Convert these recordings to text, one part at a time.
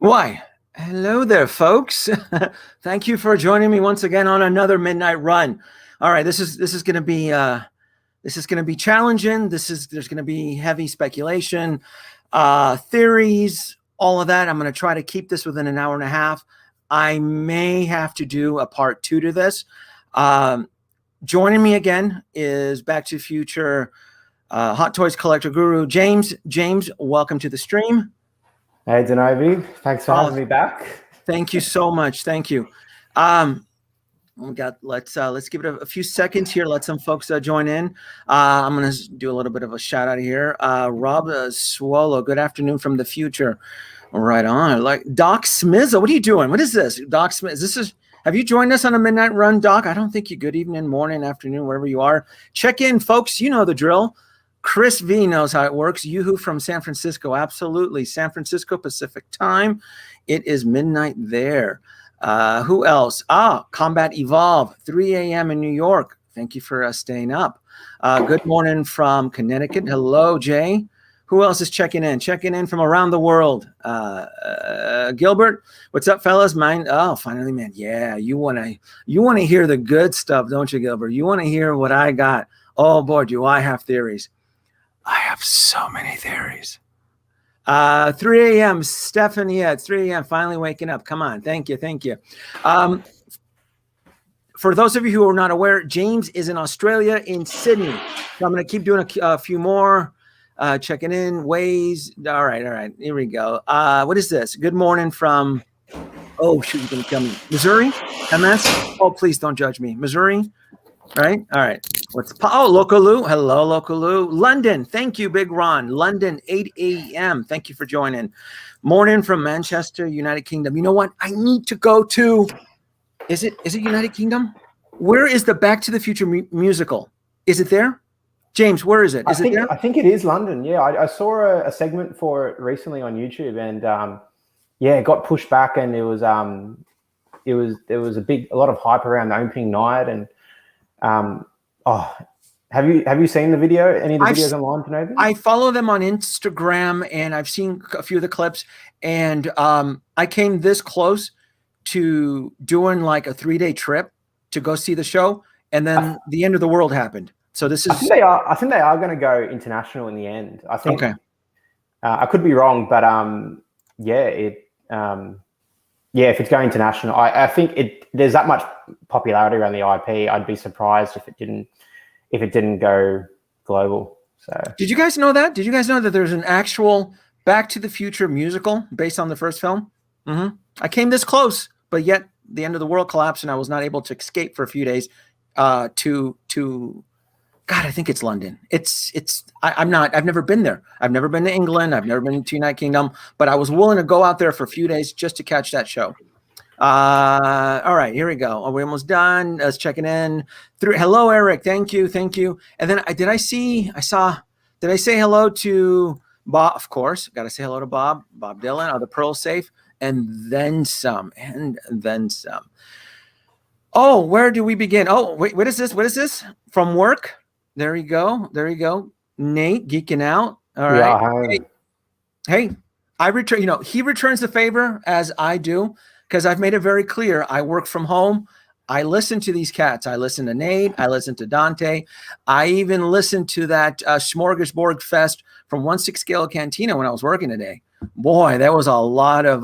Why, hello there, folks. Thank you for joining me once again on another midnight run. All right, this is going to be challenging. There's going to be heavy speculation, theories, all of that. I'm going to try to keep this within an hour and a half. I may have to do a part 2 to this. Joining me again is Back to the Future Hot Toys collector guru James. James, welcome to the stream. Hey, Denovi. Thanks for having me back. Thank you so much. Thank you. Let's give it a few seconds here. Let some folks join in. I'm going to do a little bit of a shout out here. Rob Swallow, good afternoon from the future. Right on. Like Doc Smizza, what are you doing? What is this? Doc Smizza, have you joined us on a midnight run, Doc? I don't think you. Good evening, morning, afternoon, wherever you are. Check in, folks. You know the drill. Chris V knows how it works. Yoo-hoo from San Francisco. Absolutely. San Francisco Pacific time. It is midnight there. Who else? Combat Evolve, 3 a.m. in New York. Thank you for staying up. Good morning from Connecticut. Hello, Jay. Who else is checking in? Checking in from around the world. Gilbert, what's up, fellas? Finally, man. Yeah, you wanna hear the good stuff, don't you, Gilbert? You want to hear what I got. Oh boy, do I have theories. I have so many theories. 3 a.m. Stephanie, yeah, it's 3 a.m. Finally waking up. Come on. Thank you. For those of you who are not aware, James is in Australia, in Sydney. So I'm going to keep doing a few more. Checking in. Ways. All right. Here we go. What is this? Good morning from, oh, shoot, you're going to tell me. Missouri? MS? Oh, please don't judge me. Missouri? Right? All right. Lokaloo. Hello, Lokaloo. London. Thank you, Big Ron. London, 8 a.m. Thank you for joining. Morning from Manchester, United Kingdom. You know what? I need to go to, is it United Kingdom? Where is the Back to the Future musical? Is it there? James, where is it? Is it there? I think it is London. Yeah, I saw a segment for it recently on YouTube, and it got pushed back, and there was a lot of hype around the opening night, and have you seen the video? Any of the videos online, Nathan? I follow them on Instagram, and I've seen a few of the clips, and I came this close to doing like a 3-day trip to go see the show, and then the end of the world happened. So this is. I think they are going to go international in the end. I think. Okay. I could be wrong, but if it's going international, I think there's that much popularity around the IP. I'd be surprised if it didn't go global. So did you guys know that? Did you guys know that there's an actual Back to the Future musical based on the first film? Mm-hmm. I came this close, but yet the end of the world collapsed, and I was not able to escape for a few days. God, I think it's London. I've never been there. I've never been to England. I've never been to United Kingdom, but I was willing to go out there for a few days just to catch that show. All right, here we go. We're almost done. Let's checking in. Hello, Eric. Thank you. And then did I say hello to Bob? Of course, got to say hello to Bob Dylan. Are the pearls safe? And then some. Oh, where do we begin? Oh, wait, what is this? From work? There you go. Nate geeking out. All right. Yeah, hey, I return. He returns the favor as I do, because I've made it very clear. I work from home. I listen to these cats. I listen to Nate. I listen to Dante. I even listened to that Smorgasbord Fest from 1/6 Scale Cantina when I was working today. Boy, there was a lot of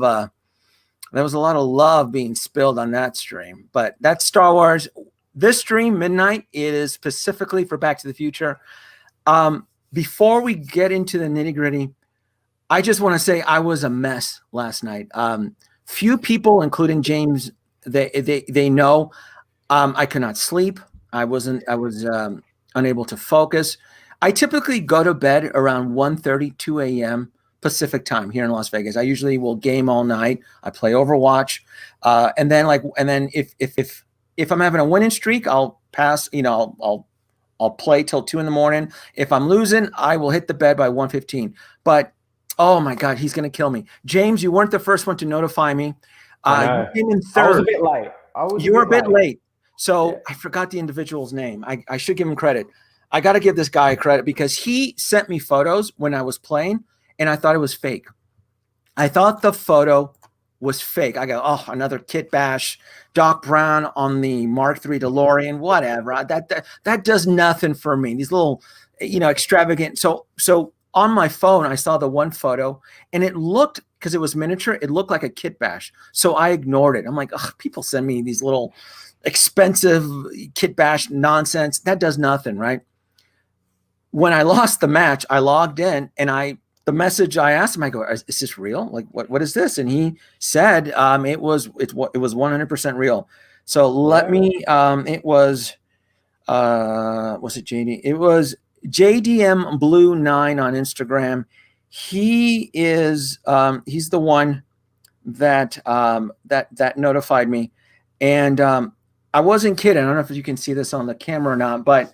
love being spilled on that stream. But that's Star Wars. This stream, midnight, it is specifically for Back to the Future. Before we get into the nitty-gritty, I just want to say I was a mess last night. Few people, including James, they know I could not sleep. I was unable to focus. I typically go to bed around 1:30, 2 a.m. Pacific time here in Las Vegas. I usually will game all night. I play Overwatch, and then if I'm having a winning streak, I'll pass. I'll play till 2 a.m. If I'm losing, I will hit the bed by 1:15. But oh my God, he's gonna kill me. James, you weren't the first one to notify me. You came in third. I was a bit late. You were a bit late. So yeah. I forgot the individual's name. I should give him credit. I got to give this guy credit because he sent me photos when I was playing, and I thought it was fake. I thought the photo was fake. I go, oh, another kit bash, Doc Brown on the Mark III DeLorean, whatever. That does nothing for me. These little, extravagant. So on my phone, I saw the one photo, and it looked, because it was miniature, it looked like a kit bash. So I ignored it. I'm like, oh, people send me these little expensive kit bash nonsense. That does nothing, right? When I lost the match, I logged in, and the message I asked him, I go, is this real? Like, what is this? And he said, it was 100% real. So let me, it was it JD? It was JDM Blue 9 on Instagram. He is, he's the one that, that notified me. And, I wasn't kidding. I don't know if you can see this on the camera or not, but,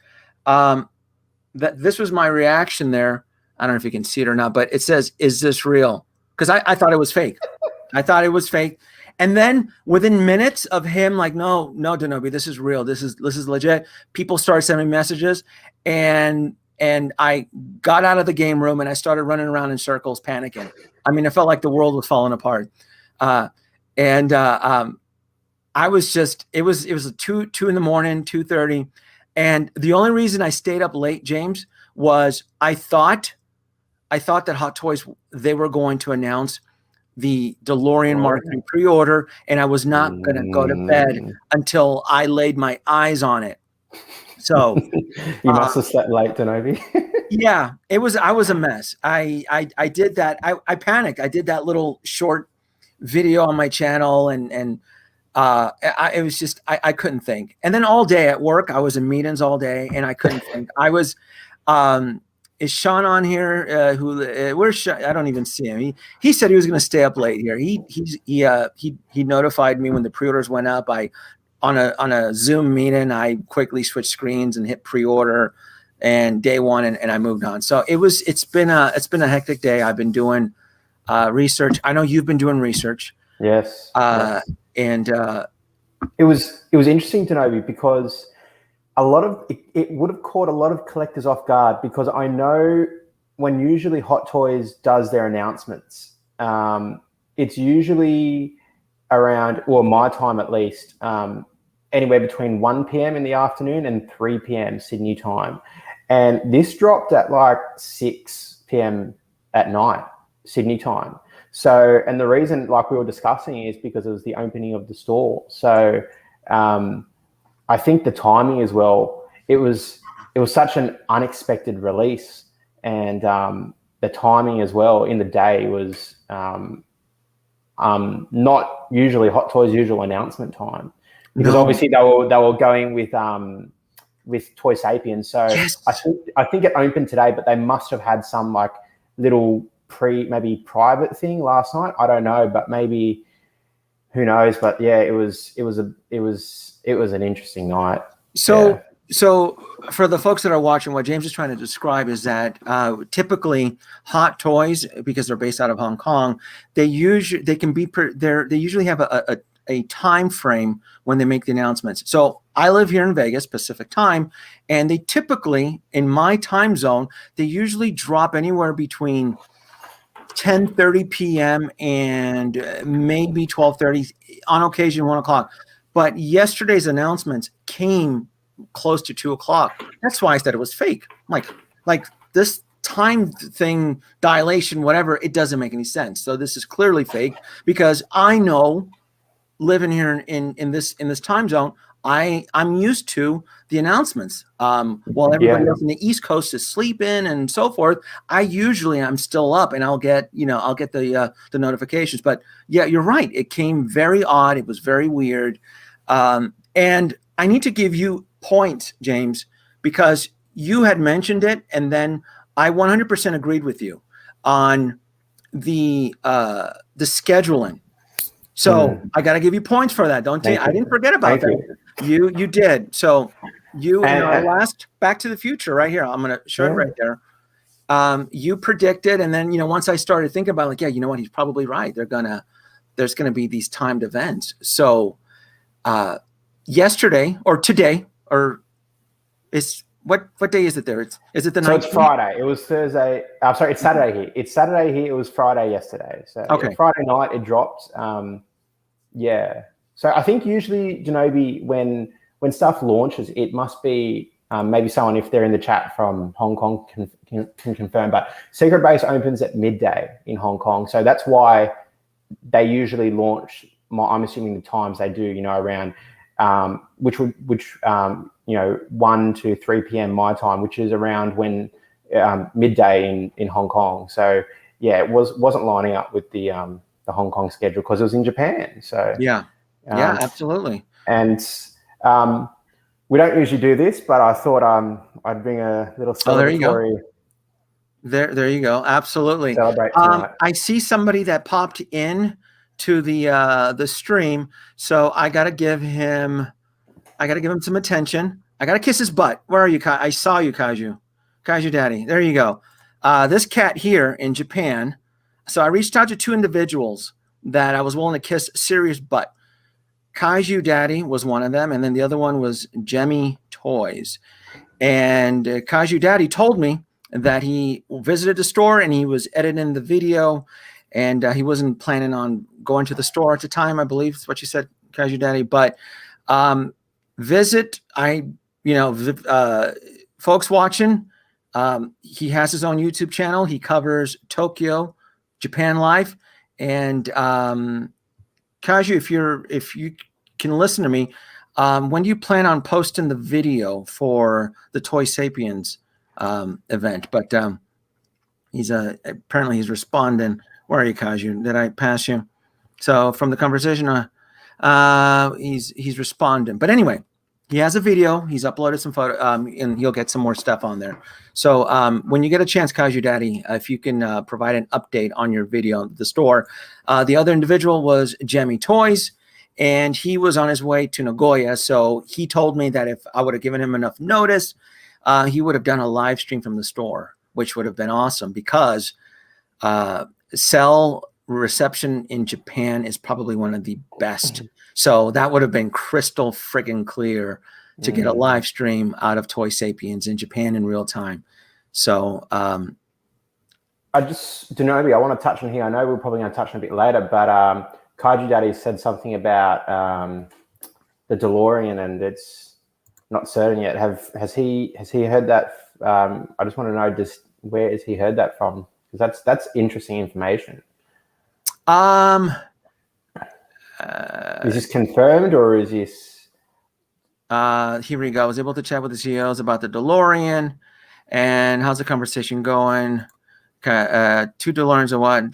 that this was my reaction there. I don't know if you can see it or not, but it says, "Is this real?" Because I thought it was fake. I thought it was fake. And then within minutes of him, like, no, Denobi, this is real. This is legit. People started sending messages, and I got out of the game room and I started running around in circles, panicking. I mean, I felt like the world was falling apart. I was just, it was 2 in the morning, 2:30. And the only reason I stayed up late, James, was I thought that Hot Toys, they were going to announce the DeLorean Mark III pre-order, and I was not going to go to bed until I laid my eyes on it. So you must have slept late, Denobi. Yeah, I was a mess. I did that. I panicked. I did that little short video on my channel, and it was just, I couldn't think. And then all day at work, I was in meetings all day, and I couldn't think. I was, is Sean on here? Where's Sean? I don't even see him. He said he was going to stay up late here. He notified me when the pre-orders went up. On a Zoom meeting, I quickly switched screens and hit pre-order, and day one, and I moved on. So it's been a hectic day. I've been doing research. I know you've been doing research. Yes. And it was interesting to know, because a lot of it would have caught a lot of collectors off guard, because I know when usually Hot Toys does their announcements, it's usually around, well, my time at least, anywhere between 1 p.m. in the afternoon and 3 p.m. Sydney time. And this dropped at like 6 p.m. at night, Sydney time. So, and the reason, like we were discussing, is because it was the opening of the store. So, I think the timing as well, it was such an unexpected release, and the timing as well in the day was not usually Hot Toys' usual announcement time, because obviously they were going with Toy Sapiens. So yes. I think it opened today, but they must have had some like little maybe private thing last night. I don't know, but maybe, who knows? But yeah, it was an interesting night. So for the folks that are watching, what James is trying to describe is that typically Hot Toys, because they're based out of Hong Kong, they usually have a time frame when they make the announcements. So I live here in Vegas, Pacific time, and they typically, in my time zone, they usually drop anywhere between 10:30 p.m. and maybe 12:30, on occasion 1 o'clock. But yesterday's announcements came close to 2 o'clock. That's why I said it was fake. Like this time thing, dilation, whatever, it doesn't make any sense. So this is clearly fake, because I know, living here in this time zone, I'm used to the announcements. While everybody else in the East Coast is sleeping and so forth, I'm still up, and I'll get the notifications. But yeah, you're right. It came very odd. It was very weird. And I need to give you points, James, because you had mentioned it, and then I 100% agreed with you on the scheduling. So I got to give you points for that. I didn't forget about that. You did. So you in our last Back to the Future right here, I'm going to show it right there. You predicted, and then once I started thinking about it, like, yeah, you know what, he's probably right. There's gonna be these timed events. So yesterday or today, or what day is it there? Is it the 19th? So it's Friday. It was Thursday. I'm sorry, it's Saturday here. It's Saturday here. It was Friday yesterday. So okay. Friday night it dropped. Yeah. So I think usually, Genobi, when stuff launches, it must be maybe someone, if they're in the chat from Hong Kong, can confirm. But Secret Base opens at midday in Hong Kong, so that's why they usually launch. I'm assuming the times they do, around which 1 to 3 p.m. my time, which is around when midday in Hong Kong. So yeah, it wasn't lining up with the Hong Kong schedule because it was in Japan. So yeah, absolutely. And we don't usually do this, but I thought I'd bring a little celebratory. There you go. Absolutely. Celebrate tonight. I see somebody that popped in to the stream, so I gotta give him some attention. I gotta kiss his butt. Where are you, I saw you, Kaiju Daddy. There you go. This cat here in Japan. So I reached out to 2 individuals that I was willing to kiss serious butt. Kaiju Daddy was one of them, and then the other one was GemiiToys. And Kaiju Daddy told me that he visited the store and he was editing the video, and he wasn't planning on going to the store at the time, I believe is what you said, Kaiju Daddy. But folks watching, he has his own YouTube channel. He covers Tokyo, Japan life, and Kaiju, if you can listen to me, when do you plan on posting the video for the Toy Sapiens event? But apparently he's responding. Where are you, Kaiju? Did I pass you? So from the conversation, he's responding. But anyway, he has a video. He's uploaded some photo, and he'll get some more stuff on there. So when you get a chance, Kaiju Daddy, if you can provide an update on your video at the store. The other individual was GemiiToys, and he was on his way to Nagoya. So he told me that if I would have given him enough notice, he would have done a live stream from the store, which would have been awesome, because cell reception in Japan is probably one of the best. So that would have been crystal friggin' clear to get a live stream out of Toy Sapiens in Japan in real time. So Denobi, I want to touch on here. I know we're probably going to touch on a bit later, but Kaiju Daddy said something about the DeLorean, and it's not certain yet. Has he heard that? I just want to know where has he heard that from? Because that's interesting information. Is this confirmed, or is this? Here we go. I was able to chat with the CEOs about the DeLorean, and how's the conversation going? 2 DeLoreans or what?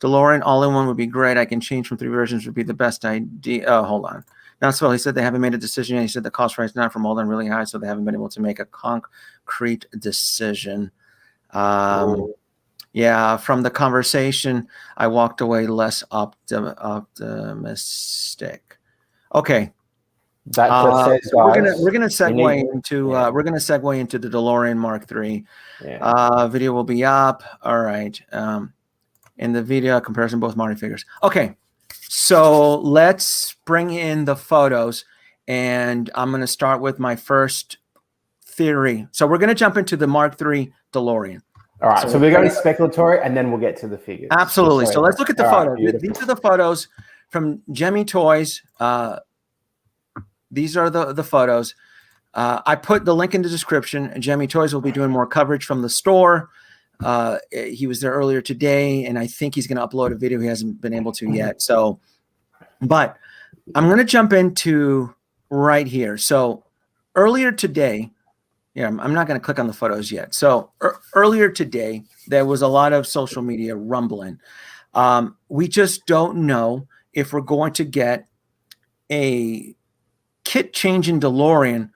DeLorean all-in-one would be great. I can change from 3 versions would be the best idea. Oh, hold on. Now, so he said they haven't made a decision yet. He said the cost right now for molding really high, so they haven't been able to make a concrete decision. Yeah, from the conversation, I walked away less optimistic. Okay, That says, guys, we're gonna segue into the DeLorean Mark III. Yeah. Video will be up. All right. In the video comparison, both Marty figures. Okay, so let's bring in the photos, and I'm gonna start with my first theory. So we're gonna jump into the Mark III DeLorean. All right, so we're going to speculatory, and then we'll get to the figures. Absolutely. So let's look at the photos. Right, these are the photos from GemiiToys. These are the photos. I put the link in the description. GemiiToys will be doing more coverage from the store. He was there earlier today, and I think he's going to upload a video. He hasn't been able to yet. So, but I'm going to jump into right here. So earlier today, I'm not going to click on the photos yet. So earlier today, there was a lot of social media rumbling. We just don't know if we're going to get a kit changing DeLorean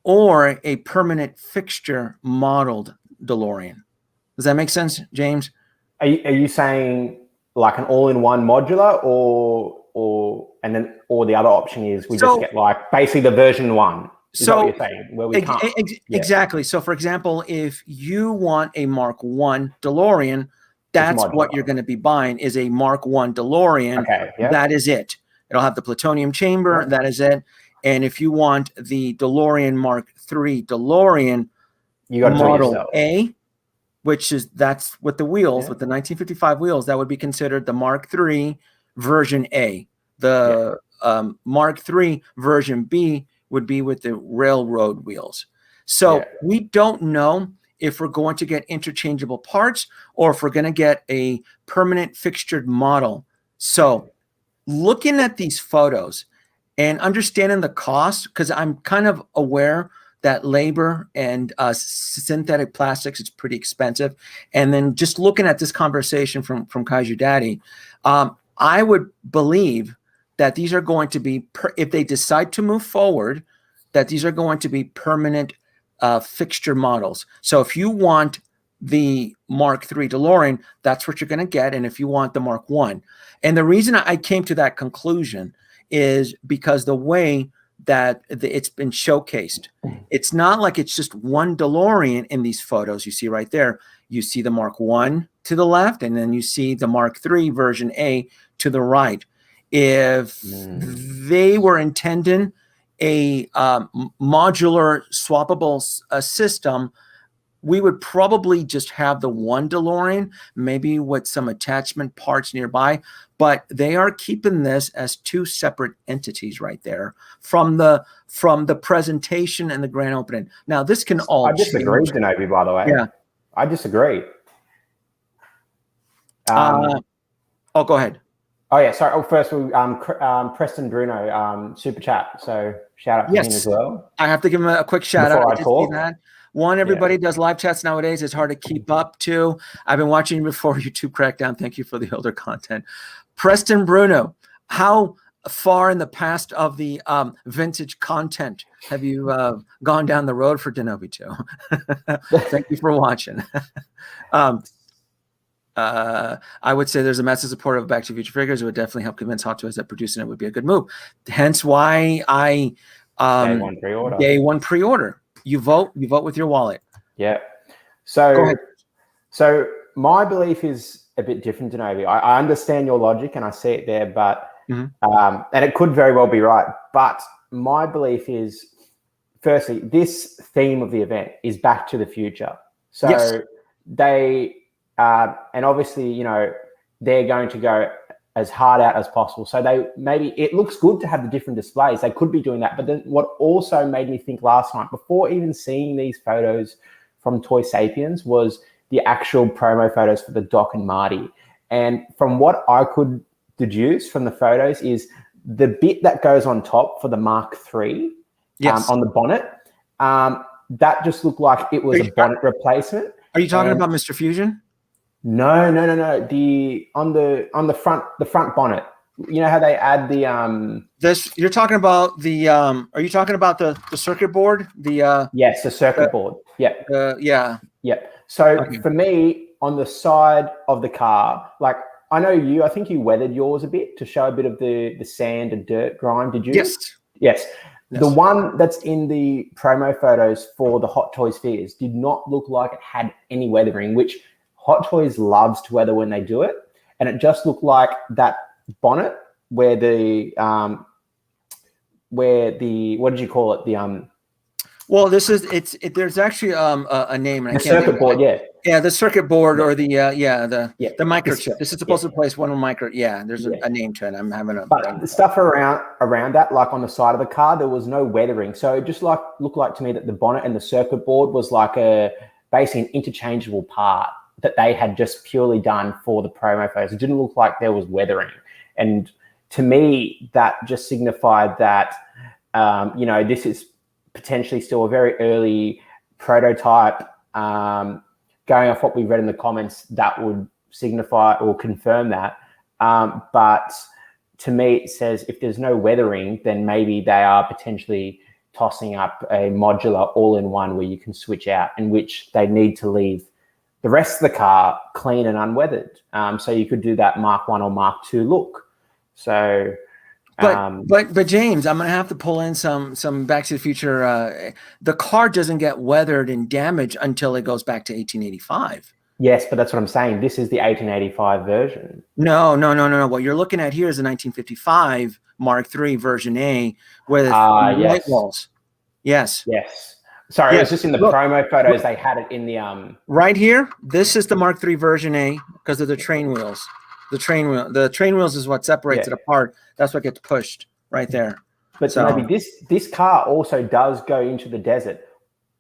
or a permanent fixture modeled DeLorean. Does that make sense, James? Are you saying like an all-in-one modular, or the other option is we just get like basically the version 1? Is that what you're saying? Where we can't. Exactly. So, for example, if you want a Mark I DeLorean, that's what you're going to be buying, is a Mark I DeLorean. Okay, yeah. That is it. It'll have the plutonium chamber. That is it. And if you want the DeLorean Mark III DeLorean you got to Model A, which is that's with the wheels, with the 1955 wheels, that would be considered the Mark III version A. The Mark III version B would be with the railroad wheels. So we don't know if we're going to get interchangeable parts or if we're going to get a permanent fixtured model. So looking at these photos and understanding the cost, because I'm kind of aware that labor and synthetic plastics is pretty expensive. And then just looking at this conversation from Kaiju Daddy, I would believe that these are going to be, if they decide to move forward, that these are going to be permanent fixture models. So if you want the Mark III DeLorean, that's what you're going to get. And if you want the Mark I. And the reason I came to that conclusion is because the way that it's been showcased, it's not like it's just one DeLorean in these photos you see right there. You see the Mark I to the left, and then you see the Mark III version A to the right. If they were intending a modular swappable system, we would probably just have the one DeLorean, maybe with some attachment parts nearby, but they are keeping this as two separate entities right there from the presentation and the grand opening. Now, this can all I disagree, Denobi, by the way. Yeah. I disagree. Go ahead. Oh, yeah, sorry. Oh, first, Preston Bruno, super chat. So shout out to him as well. I have to give him a quick shout out. I talk. One, everybody does live chats nowadays. It's hard to keep up to. I've been watching before YouTube Crackdown. Thank you for the older content. Preston Bruno, how far in the past of the vintage content have you gone down the road for Denobi 2? Thank you for watching. I would say there's a massive support of Back to the Future figures. It would definitely help convince Hot Toys that producing it would be a good move. Hence why I day one pre-order. You vote with your wallet. Yeah. So my belief is a bit different, Denobi. I understand your logic and I see it there, but and it could very well be right. But my belief is, firstly, this theme of the event is Back to the Future. So they and obviously, you know, they're going to go as hard out as possible. So it looks good to have the different displays. They could be doing that. But then what also made me think last night, before even seeing these photos from Toy Sapiens, was the actual promo photos for the Doc and Marty. And from what I could deduce from the photos is the bit that goes on top for the Mark III on the bonnet, that just looked like it was a bonnet replacement. Are you talking about Mr. Fusion? No. On the front bonnet. You know how they add the you're talking about the are you talking about the circuit board? Yes, the circuit board. Yeah. So for me, on the side of the car, like I think you weathered yours a bit to show a bit of the sand and dirt grime. Did you? Yes. The one that's in the promo photos for the Hot Toys figures did not look like it had any weathering, which Hot Toys loves to weather when they do it. And it just looked like that bonnet where the what did you call it? Well, there's actually a name, and the circuit board, the circuit board or the microchip. This is supposed to place one micro. Yeah, there's a name to it. I'm having but the stuff around that, like on the side of the car, there was no weathering. So it just looked like to me that the bonnet and the circuit board was like basically an interchangeable part that they had just purely done for the promo photos. It didn't look like there was weathering. And to me, that just signified that, this is potentially still a very early prototype. Going off what we read in the comments, that would signify or confirm that. But to me, it says if there's no weathering, then maybe they are potentially tossing up a modular all-in-one where you can switch out, in which they need to leave the rest of the car clean and unweathered. So you could do that Mark 1 or Mark 2 look. So, but James, I'm gonna have to pull in some Back to the Future. The car doesn't get weathered and damaged until it goes back to 1885. Yes, but that's what I'm saying. This is the 1885 version. No. What you're looking at here is the 1955 Mark III version A with white yes. walls. Yes. Yes. Sorry, yes. It was just in the promo photos. They had it in the right here. This is the Mark III version A because of the train wheels. The train wheels is what separates it apart. That's what gets pushed right there. But so, maybe this car also does go into the desert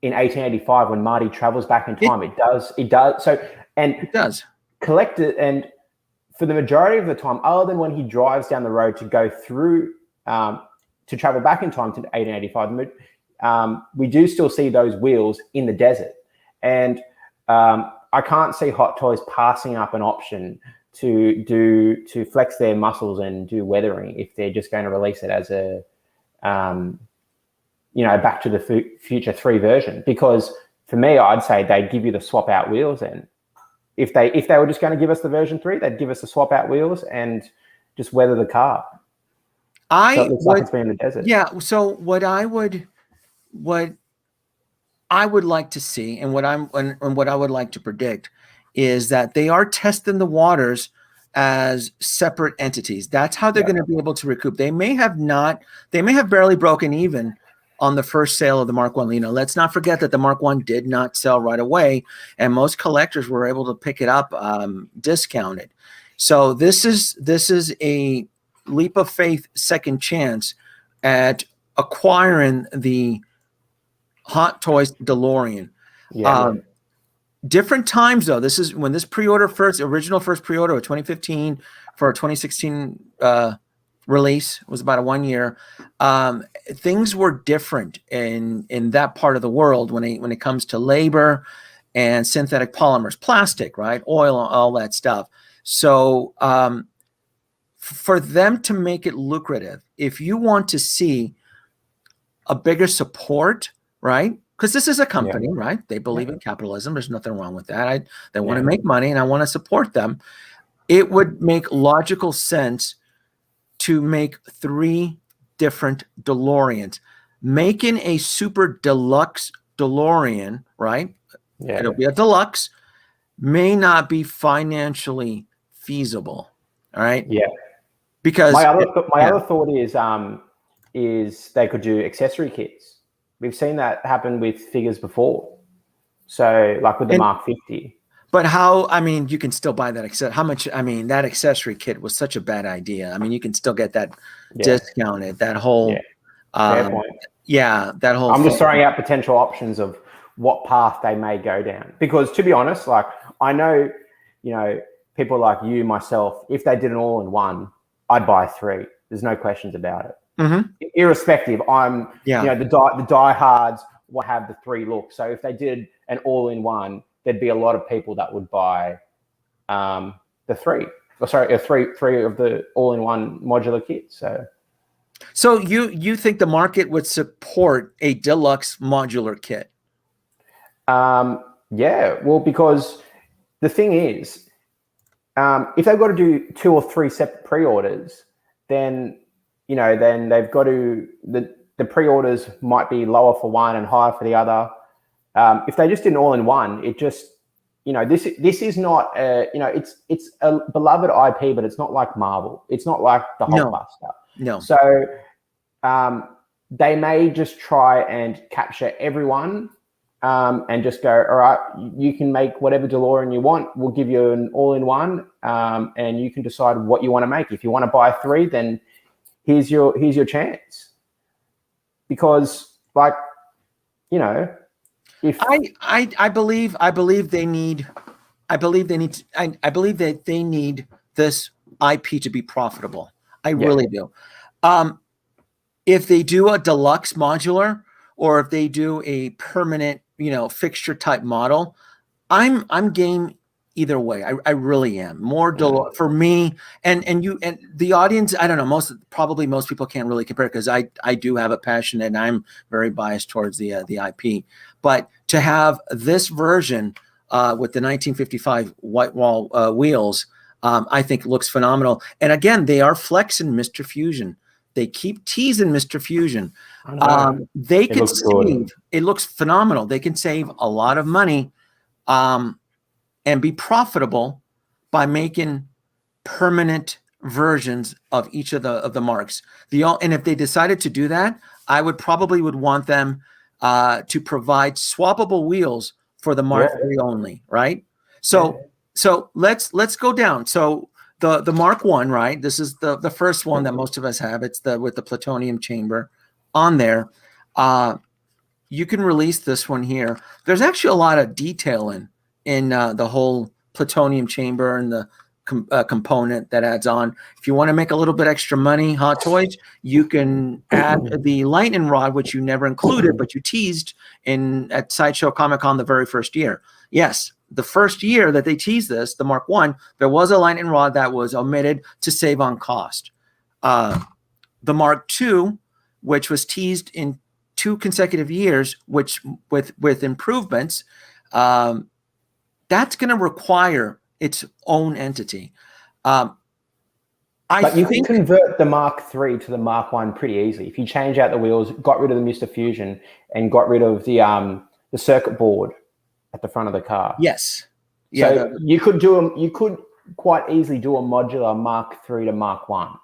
in 1885 when Marty travels back in time. It does. So, and it does collect it. And for the majority of the time, other than when he drives down the road to go through, to travel back in time to 1885, we do still see those wheels in the desert. And I can't see Hot Toys passing up an option to flex their muscles and do weathering if they're just going to release it as a Back to the Future 3 version. Because for me, I'd say they'd give you the swap out wheels, and if they were just going to give us the version 3, they'd give us the swap out wheels and just weather the car. So it looks like it's been in the desert. Yeah. So what I would like to see, and what I would like to predict, is that they are testing the waters as separate entities. That's how they're going to be able to recoup. They may have barely broken even on the first sale of the Mark I. Let's not forget that the Mark I did not sell right away, and most collectors were able to pick it up discounted. So this is a leap of faith second chance at acquiring the Hot Toys DeLorean. Different times though. This is when this original first pre-order of 2015 for a 2016 release was about a 1 year. Things were different in that part of the world when it comes to labor and synthetic polymers, plastic, right, oil, all that stuff. So for them to make it lucrative, if you want to see a bigger support, right? Because this is a company, right? They believe in capitalism. There's nothing wrong with that. They want to make money, and I want to support them. It would make logical sense to make 3 different DeLoreans. Making a super deluxe DeLorean, right? Yeah. It'll be a deluxe, may not be financially feasible. All right. Yeah. Because my other thought is they could do accessory kits. We've seen that happen with figures before. So like with the Mark 50. But you can still buy that. How much? That accessory kit was such a bad idea. You can still get that discounted. That whole, fair point. That whole. I'm just throwing out potential options of what path they may go down. Because to be honest, like I know, people like you, myself, if they did an all-in-one, I'd buy 3. There's no questions about it. Mm-hmm. Irrespective, the diehards will have the 3 looks. So if they did an all-in-one, there'd be a lot of people that would buy the 3 of the all-in-one modular kit. So you think the market would support a deluxe modular kit? Well, because the thing is, if they've got to do 2 or 3 separate pre-orders, then they've got to, the pre-orders might be lower for one and higher for the other. If they just did an all-in-one, it just, this is not, it's a beloved IP, but it's not like Marvel. It's not like the Hulkbuster. No. So they may just try and capture everyone and just go, all right, you can make whatever DeLorean you want. We'll give you an all-in-one, and you can decide what you want to make. If you want to buy 3, then here's your chance. Because, like, if I believe that they need this IP to be profitable. I really do. If they do a deluxe modular, or if they do a permanent, fixture type model, I'm game either way. I really am. More for me and the audience. I don't know. Probably most people can't really compare because I do have a passion and I'm very biased towards the IP. But to have this version with the 1955 white wall wheels, I think looks phenomenal. And again, they are flexing Mr. Fusion. They keep teasing Mr. Fusion. They can save. It looks phenomenal. They can save a lot of money and be profitable by making permanent versions of each of the marks. And if they decided to do that, I would want them to provide swappable wheels for the Mark III only, right? So let's go down. So the Mark I, right? This is the first one that most of us have. It's with the plutonium chamber on there. You can release this one here. There's actually a lot of detail in the whole plutonium chamber and the component that adds on. If you want to make a little bit extra money, Hot Toys, you can add the lightning rod, which you never included, but you teased at Sideshow Comic-Con the very first year. Yes, the first year that they teased this, the Mark I, there was a lightning rod that was omitted to save on cost. The Mark II, which was teased in 2 consecutive years, which with improvements, that's going to require its own entity. But you can convert the Mark III to the Mark I pretty easily. If you change out the wheels, got rid of the Mr. Fusion, and got rid of the circuit board at the front of the car. Yes. Yeah. So you could quite easily do a modular Mark III to Mark I.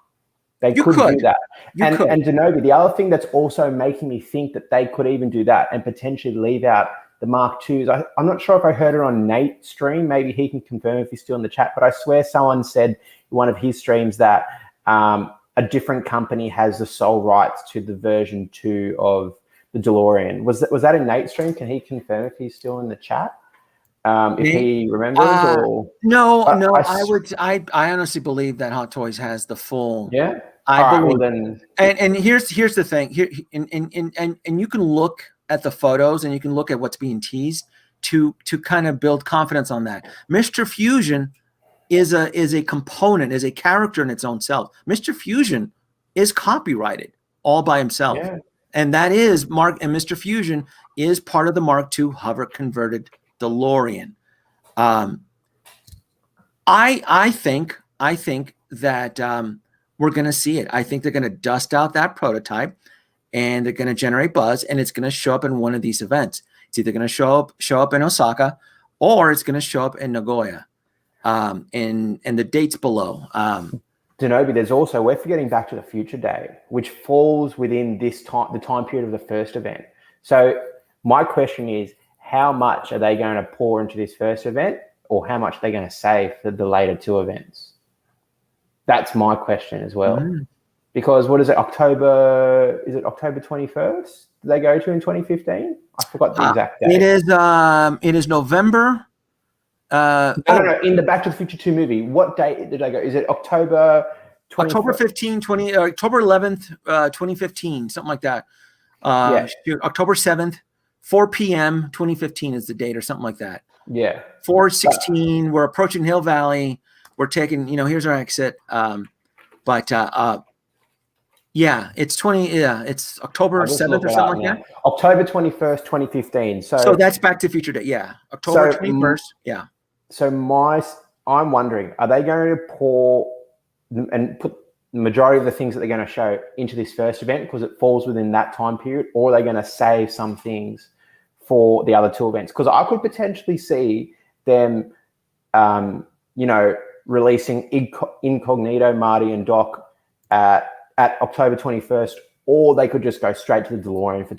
They could do that. And Denobi, the other thing that's also making me think that they could even do that and potentially leave out the Mark IIs. I'm not sure if I heard it on Nate's stream. Maybe he can confirm if he's still in the chat. But I swear someone said in one of his streams that a different company has the sole rights to the version 2 of the DeLorean. Was that in Nate's stream? Can he confirm if he's still in the chat? If he remembers, or no, I honestly believe that Hot Toys has the full. Yeah, I believe. Well, then, and here's the thing. Here, and you can look at the photos and you can look at what's being teased to kind of build confidence on that. Mr. Fusion is a component, is a character in its own self. Mr. Fusion is copyrighted all by himself, and that is and Mr. Fusion is part of the Mark II hover converted DeLorean. I think that we're going to see it. I think they're going to dust out that prototype, and they're going to generate buzz, and it's going to show up in one of these events. It's either going to show up in Osaka, or it's going to show up in Nagoya. And the dates below. Denobi, there's also, we're forgetting Back to the Future Day, which falls within the time period of the first event. So my question is, how much are they going to pour into this first event, or how much are they going to save for the later 2 events? That's my question as well. Because what is it, October 21st? Did they go to in 2015? I forgot the exact date. It is November. No, in the Back to the Future 2 movie, what date did they go? Is it October 21st? October 11th, 2015, something like that. October 7th. 4 p.m. 2015 is the date, or something like that. Yeah. 4/16. We're approaching Hill Valley. We're taking, here's our exit. It's it's October 7th or something like that. October 21st, 2015. So that's Back to the Future Day. Yeah. October 21st. Yeah. So I'm wondering, are they going to pour and put the majority of the things that they're going to show into this first event because it falls within that time period, or are they going to save some things for the other 2 events? Because I could potentially see them, releasing Incognito, Marty, and Doc at October 21st, or they could just go straight to the DeLorean for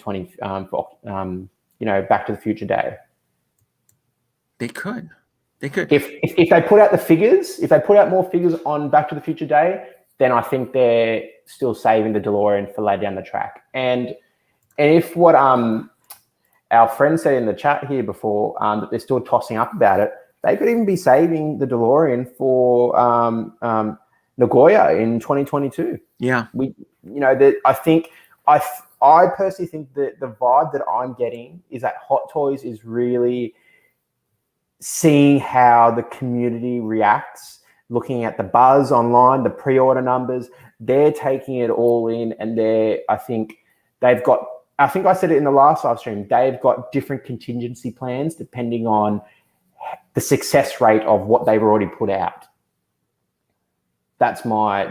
Back to the Future Day. They could. If they put out the figures, if they put out more figures on Back to the Future Day, then I think they're still saving the DeLorean for later down the track. And if what our friend said in the chat here before, that they're still tossing up about it, they could even be saving the DeLorean for Nagoya in 2022. Yeah. I personally think that the vibe that I'm getting is that Hot Toys is really seeing how the community reacts, looking at the buzz online, the pre-order numbers. They're taking it all in, and I think I said it in the last live stream, they've got different contingency plans depending on the success rate of what they've already put out. That's my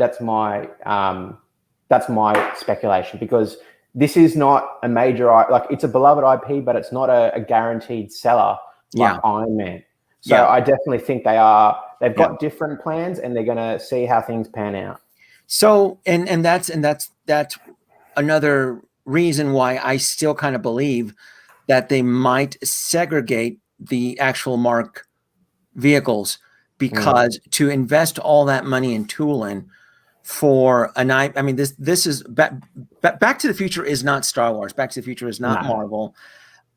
speculation, because this is not a major, it's a beloved IP, but it's not a guaranteed seller like Iron Man. So I definitely think they are They've got different plans, and they're going to see how things pan out. So, and that's another reason why I still kind of believe that they might segregate the actual Mark vehicles, because to invest all that money in tooling for I mean, this is Back to the Future is not Star Wars. Back to the Future is not Marvel.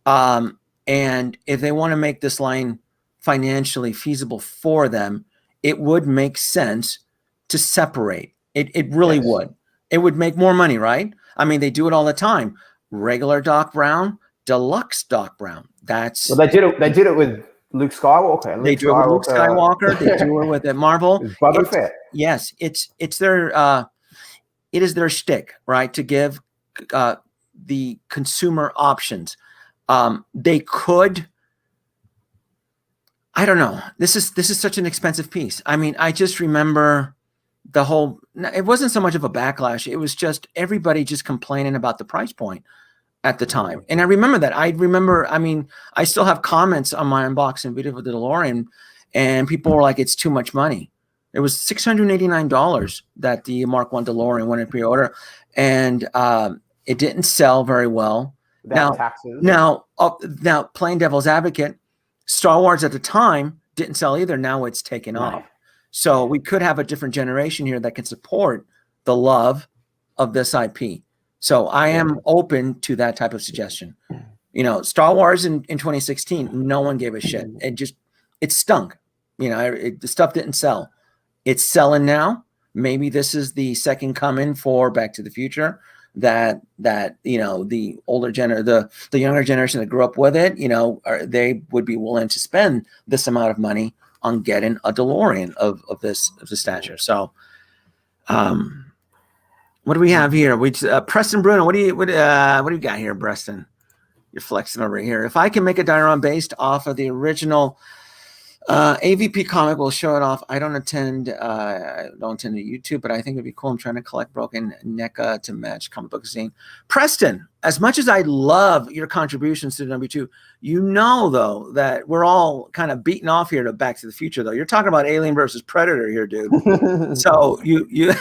And if they want to make this line financially feasible for them, it would make sense to separate. It really would. It would make more money, right? I mean, they do it all the time. Regular Doc Brown, deluxe Doc Brown. That's they did it with Luke Skywalker. They do it with Luke Skywalker. They do it with Marvel. Boba Fett. Yes, it's their it is their shtick, right? To give the consumer options. They could. I don't know. This is such an expensive piece. I mean, I just remember the whole. It wasn't so much of a backlash. It was just everybody just complaining about the price point at the time. And I remember that. I mean, I still have comments on my unboxing video of the DeLorean, and people were like, it's too much money. It was $689 that the Mark I DeLorean went in pre-order, and it didn't sell very well. Without taxes. Now, playing devil's advocate, Star Wars at the time didn't sell either. Now it's taken off. So we could have a different generation here that can support the love of this IP. So I am open to that type of suggestion. You know, Star Wars in 2016, no one gave a shit. It stunk. You know, the stuff didn't sell. It's selling now. Maybe this is the second coming for Back to the Future. That you know, the older the younger generation that grew up with it, you know, they would be willing to spend this amount of money on getting a DeLorean of this stature. So, what do we have here? Preston Bruno, what do you got here, Preston? You're flexing over here. If I can make a diorama based off of the original AVP comic, we'll show it off. I don't attend to YouTube, but I think it'd be cool. I'm trying to collect broken NECA to match comic book scene. Preston, as much as I love your contributions to W2, you know, though, that we're all kind of beating off here to Back to the Future, though. You're talking about Alien versus Predator here, dude. So you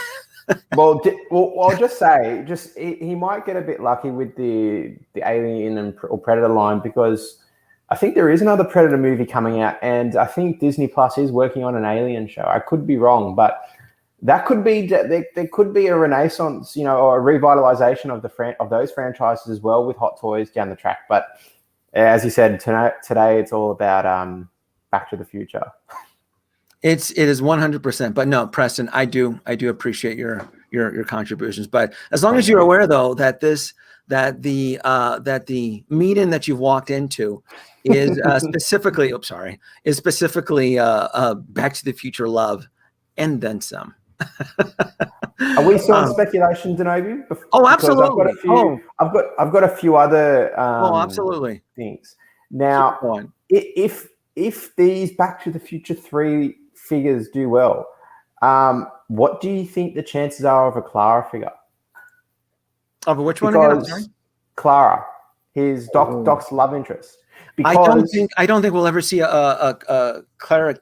well, I'll just say, he might get a bit lucky with the Alien or Predator line, because I think there is another Predator movie coming out, and I think Disney Plus is working on an Alien show. I could be wrong, but that could be there could be a renaissance, you know, or a revitalization of those franchises as well with Hot Toys down the track. But as you said, today it's all about Back to the Future. It is 100%. But no, Preston, I do appreciate your contributions. But as long as you're aware, though, that the meeting that you've walked into is specifically Back to the Future love, and then some. Are we still on speculation, Denobu? Oh, absolutely. I've got a few other absolutely things. Now, if these Back to the Future 3 figures do well, what do you think the chances are of a Clara figure? Of which one again? I'm sorry? Clara, his Doc's love interest. Because I don't think we'll ever see a Clara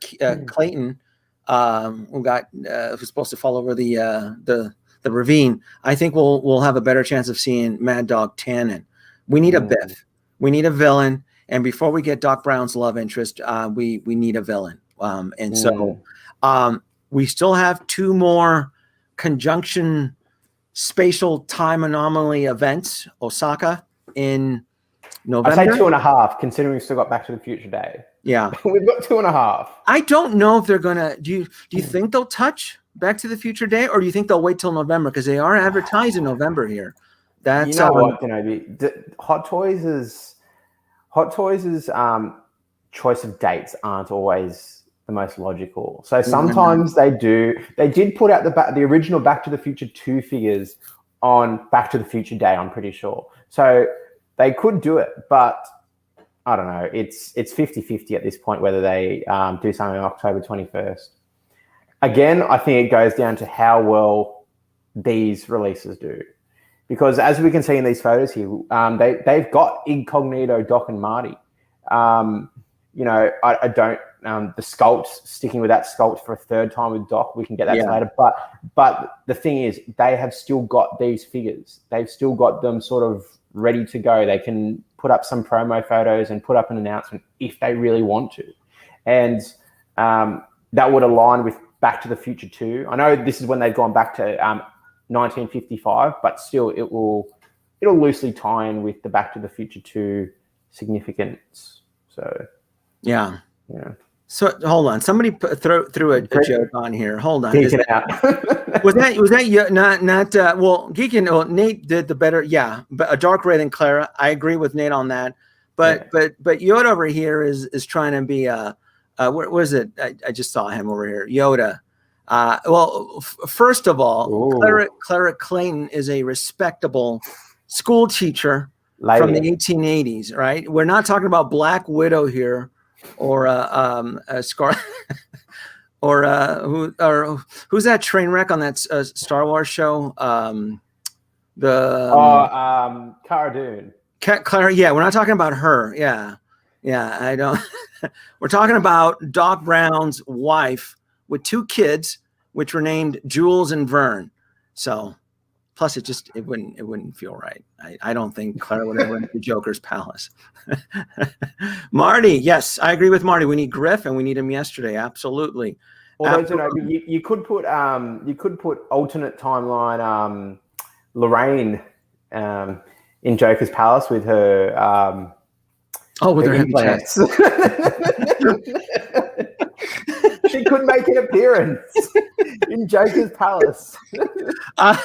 Clayton who's supposed to fall over the ravine. I think we'll have a better chance of seeing Mad Dog Tannen. We need a Biff. We need a villain. And before we get Doc Brown's love interest, we need a villain. So we still have 2 more conjunction spatial time anomaly events, Osaka in November. I say 2.5, considering we've still got Back to the Future Day. Yeah. We've got 2.5. I don't know if they're gonna do you think they'll touch Back to the Future Day, or do you think they'll wait till November? Because they are advertised in November here. That's you know what, Hot Toys' choice of dates aren't always the most logical. So sometimes they did put out the original Back to the Future 2 figures on Back to the Future Day, I'm pretty sure. So they could do it, but I don't know. It's 50-50 at this point whether they do something on October 21st. Again, I think it goes down to how well these releases do. Because as we can see in these photos here, they've got incognito Doc and Marty. You know, I the Sculpt, sticking with that Sculpt for a third time with Doc. We can get that later. But the thing is, they have still got these figures. They've still got them sort of ready to go. They can put up some promo photos and put up an announcement if they really want to. And that would align with Back to the Future 2. I know this is when they've gone back to 1955, but still it'll loosely tie in with the Back to the Future 2 significance. So yeah. So hold on, somebody threw a joke on here. Hold on, was that you? Not well, Geekin. Well, Nate did the better. Yeah, but a dark ray than Clara. I agree with Nate on that. But Yoda over here is trying to be where was it? I just saw him over here. Yoda. Well, first of all, Clara Clayton is a respectable school teacher from the 1880s, right? We're not talking about Black Widow here, or a Scar, or who's that train wreck on that Star Wars show? Cara Dune. Clara, yeah, we're not talking about her. Yeah, I don't. We're talking about Doc Brown's wife with 2 kids, which were named Jules and Vern. So, plus it wouldn't feel right. I don't think Clara would ever enter the Joker's palace. Marty, yes, I agree with Marty. We need Griff, and we need him yesterday. Absolutely. Although you could put alternate timeline Lorraine in Joker's palace with her with her implants. She could make an appearance in Joker's palace. I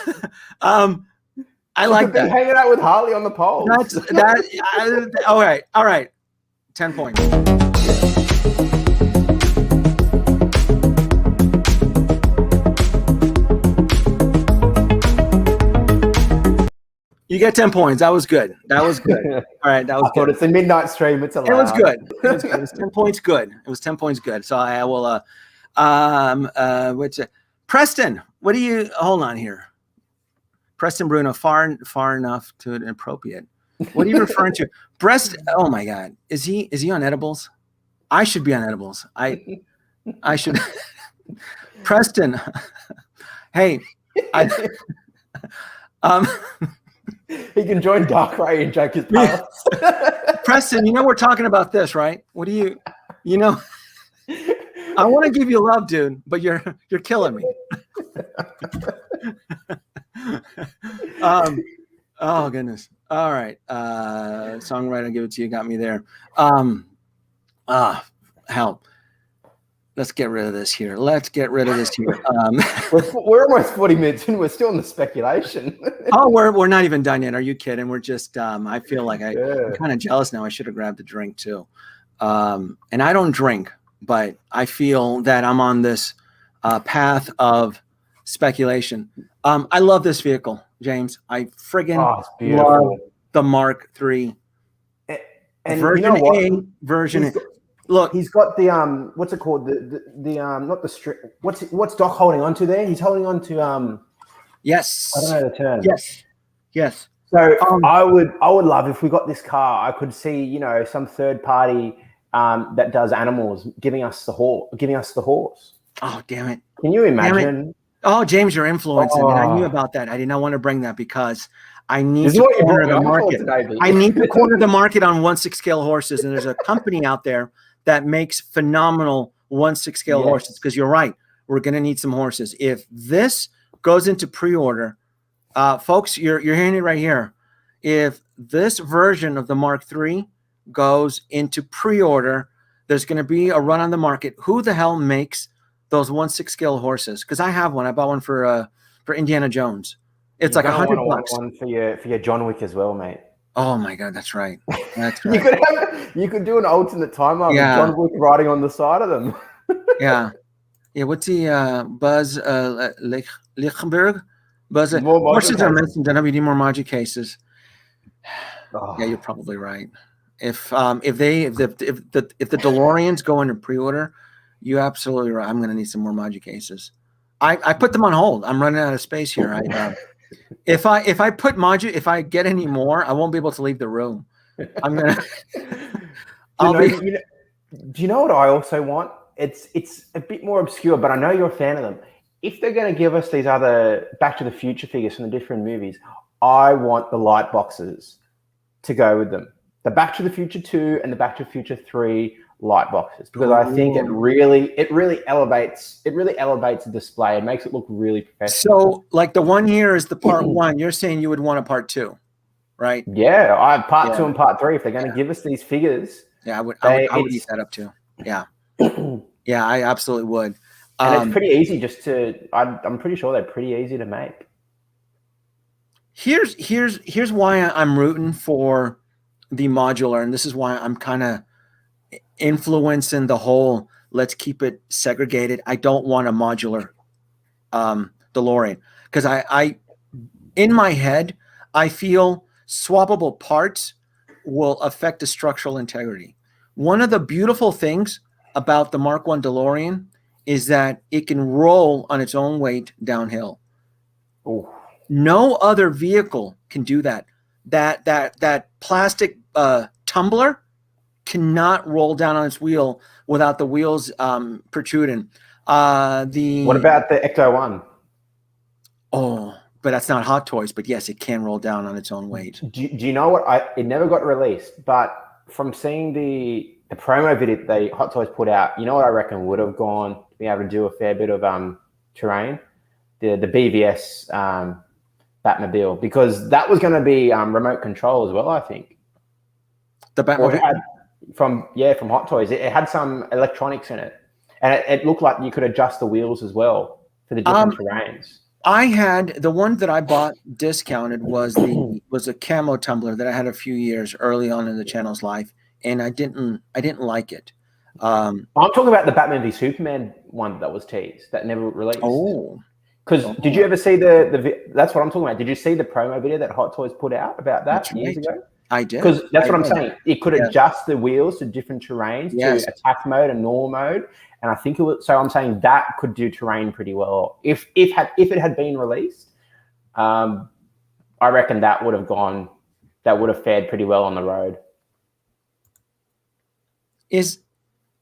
like that. Hanging out with Harley on the pole. All right. 10 points. You get 10 points. That was good. All right, that was good. It's a midnight stream. It's allowed. It was good. It was 10 points good. It was 10 points good. So I will. Preston, what do you? Hold on here. Preston Bruno, far enough to inappropriate. What are you referring to? Oh my God, is he on edibles? I should be on edibles. I should. Preston, hey, he can join Dark Ray and Joker's palace. Preston, we're talking about this, right? What do you know? I want to give you love, dude, but you're killing me. Oh goodness. All right. Songwriter, give it to you. Got me there. Help. Let's get rid of this here. We're almost 40 minutes in. We're still in the speculation. We're not even done yet. Are you kidding? We're just I feel like I'm kind of jealous now. I should have grabbed a drink too. And I don't drink, but I feel that I'm on this path of speculation. I love this vehicle, James. I friggin' love the Mark III. And version A, version A. Look, he's got the what's it called? The not the strip. What's Doc holding on to there? He's holding on to yes. I don't know the term. Yes. So I would love if we got this car. I could see some third party that does animals giving us the horse. Oh damn it! Can you imagine? Oh, James, you're influencing. And I knew about that. I did not want to bring that because I need to corner the market. I need to corner the market on 1/6 scale horses, and there's a company out there that makes phenomenal 1/6 scale horses. Because you're right, we're going to need some horses. If this goes into pre-order, folks, you're hearing it right here. If this version of the Mark III goes into pre-order, there's going to be a run on the market. Who the hell makes those 1/6 scale horses? Because I have one. I bought one for Indiana Jones. It's like $100. One for your John Wick as well, mate. Oh my God, that's right. That's right. you could do an alternate timeline with John Wick riding on the side of them. Yeah. What's the Buzz Lichtenberg? Buzz horses are mentioned. Then we need more Maji cases. Yeah, you're probably right. If the DeLoreans go into pre-order, you're absolutely right. I'm going to need some more Maji cases. I put them on hold. I'm running out of space here. If I put Maji, if I get any more, I won't be able to leave the room. I'm gonna. Do you know what I also want? It's a bit more obscure, but I know you're a fan of them. If they're going to give us these other Back to the Future figures from the different movies, I want the light boxes to go with them. The Back to the Future 2 and the Back to the Future 3 light boxes, because I think it really elevates the display and makes it look really professional. So like the one here is the part 1. You're saying you would want a part 2, right? Yeah, I have part 2 and part 3. If they're going to give us these figures, I would eat that up too. Yeah. Yeah, I absolutely would. And it's pretty easy I'm pretty sure they're pretty easy to make. Here's why I'm rooting for the modular, and this is why I'm kind of influencing the whole let's keep it segregated. I don't want a modular DeLorean, because I in my head I feel swappable parts will affect the structural integrity. One of the beautiful things about the Mark I DeLorean is that it can roll on its own weight downhill. Ooh. No other vehicle can do that. That plastic tumbler cannot roll down on its wheel without the wheels protruding. What about the Ecto 1? Oh, but that's not Hot Toys. But yes, it can roll down on its own weight. Do you know what? It never got released, but from seeing the promo video that Hot Toys put out, you know what I reckon would have gone to be able to do a fair bit of terrain? The BVS Batmobile, because that was going to be remote control as well, I think. The Batmobile? From Hot Toys. It had some electronics in it. And it looked like you could adjust the wheels as well for the different terrains. I had the one that I bought discounted was a camo tumbler that I had a few years early on in the channel's life, and I didn't like it. I'm talking about the Batman v Superman one that was teased that never released. Because did you ever see that's what I'm talking about. Did you see the promo video that Hot Toys put out about that years ago? I did. Because that's what I'm saying. It could adjust the wheels to different terrains, to attack mode and normal mode. And I think it was, so I'm saying that could do terrain pretty well. If it had been released, I reckon that would have fared pretty well on the road. It is.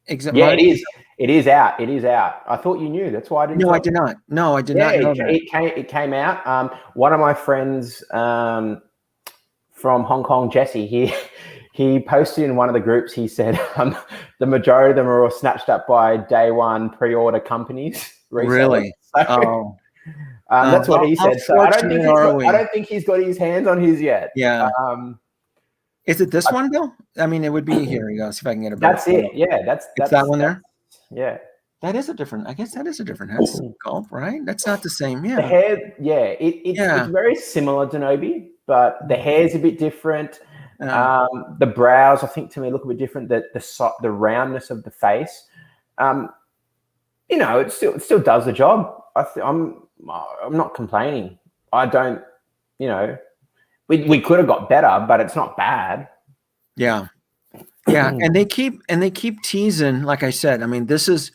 It is out. It is out. I thought you knew. That's why I didn't. No, I did not. No, I did not know that. It came out. One of my friends from Hong Kong, Jesse, he posted in one of the groups. He said the majority of them are all snatched up by day one pre-order companies. Really? So, that's what he said. So I don't think he's got his hands on his yet. Yeah. Is it this one though? I mean, it would be here. You go. See if I can get a better. That's it. Yeah, that's that one there. Yeah. That is a different. I guess that is a different head sculpt, right? That's not the same. Yeah. The hair. Yeah. It's very similar to Nobi, but the hair's a bit different. The brows, I think, to me look a bit different. The roundness of the face. It still does the job. I'm not complaining. I don't. We could have got better, but it's not bad. Yeah. Yeah. And they keep teasing, like I said, I mean, this is,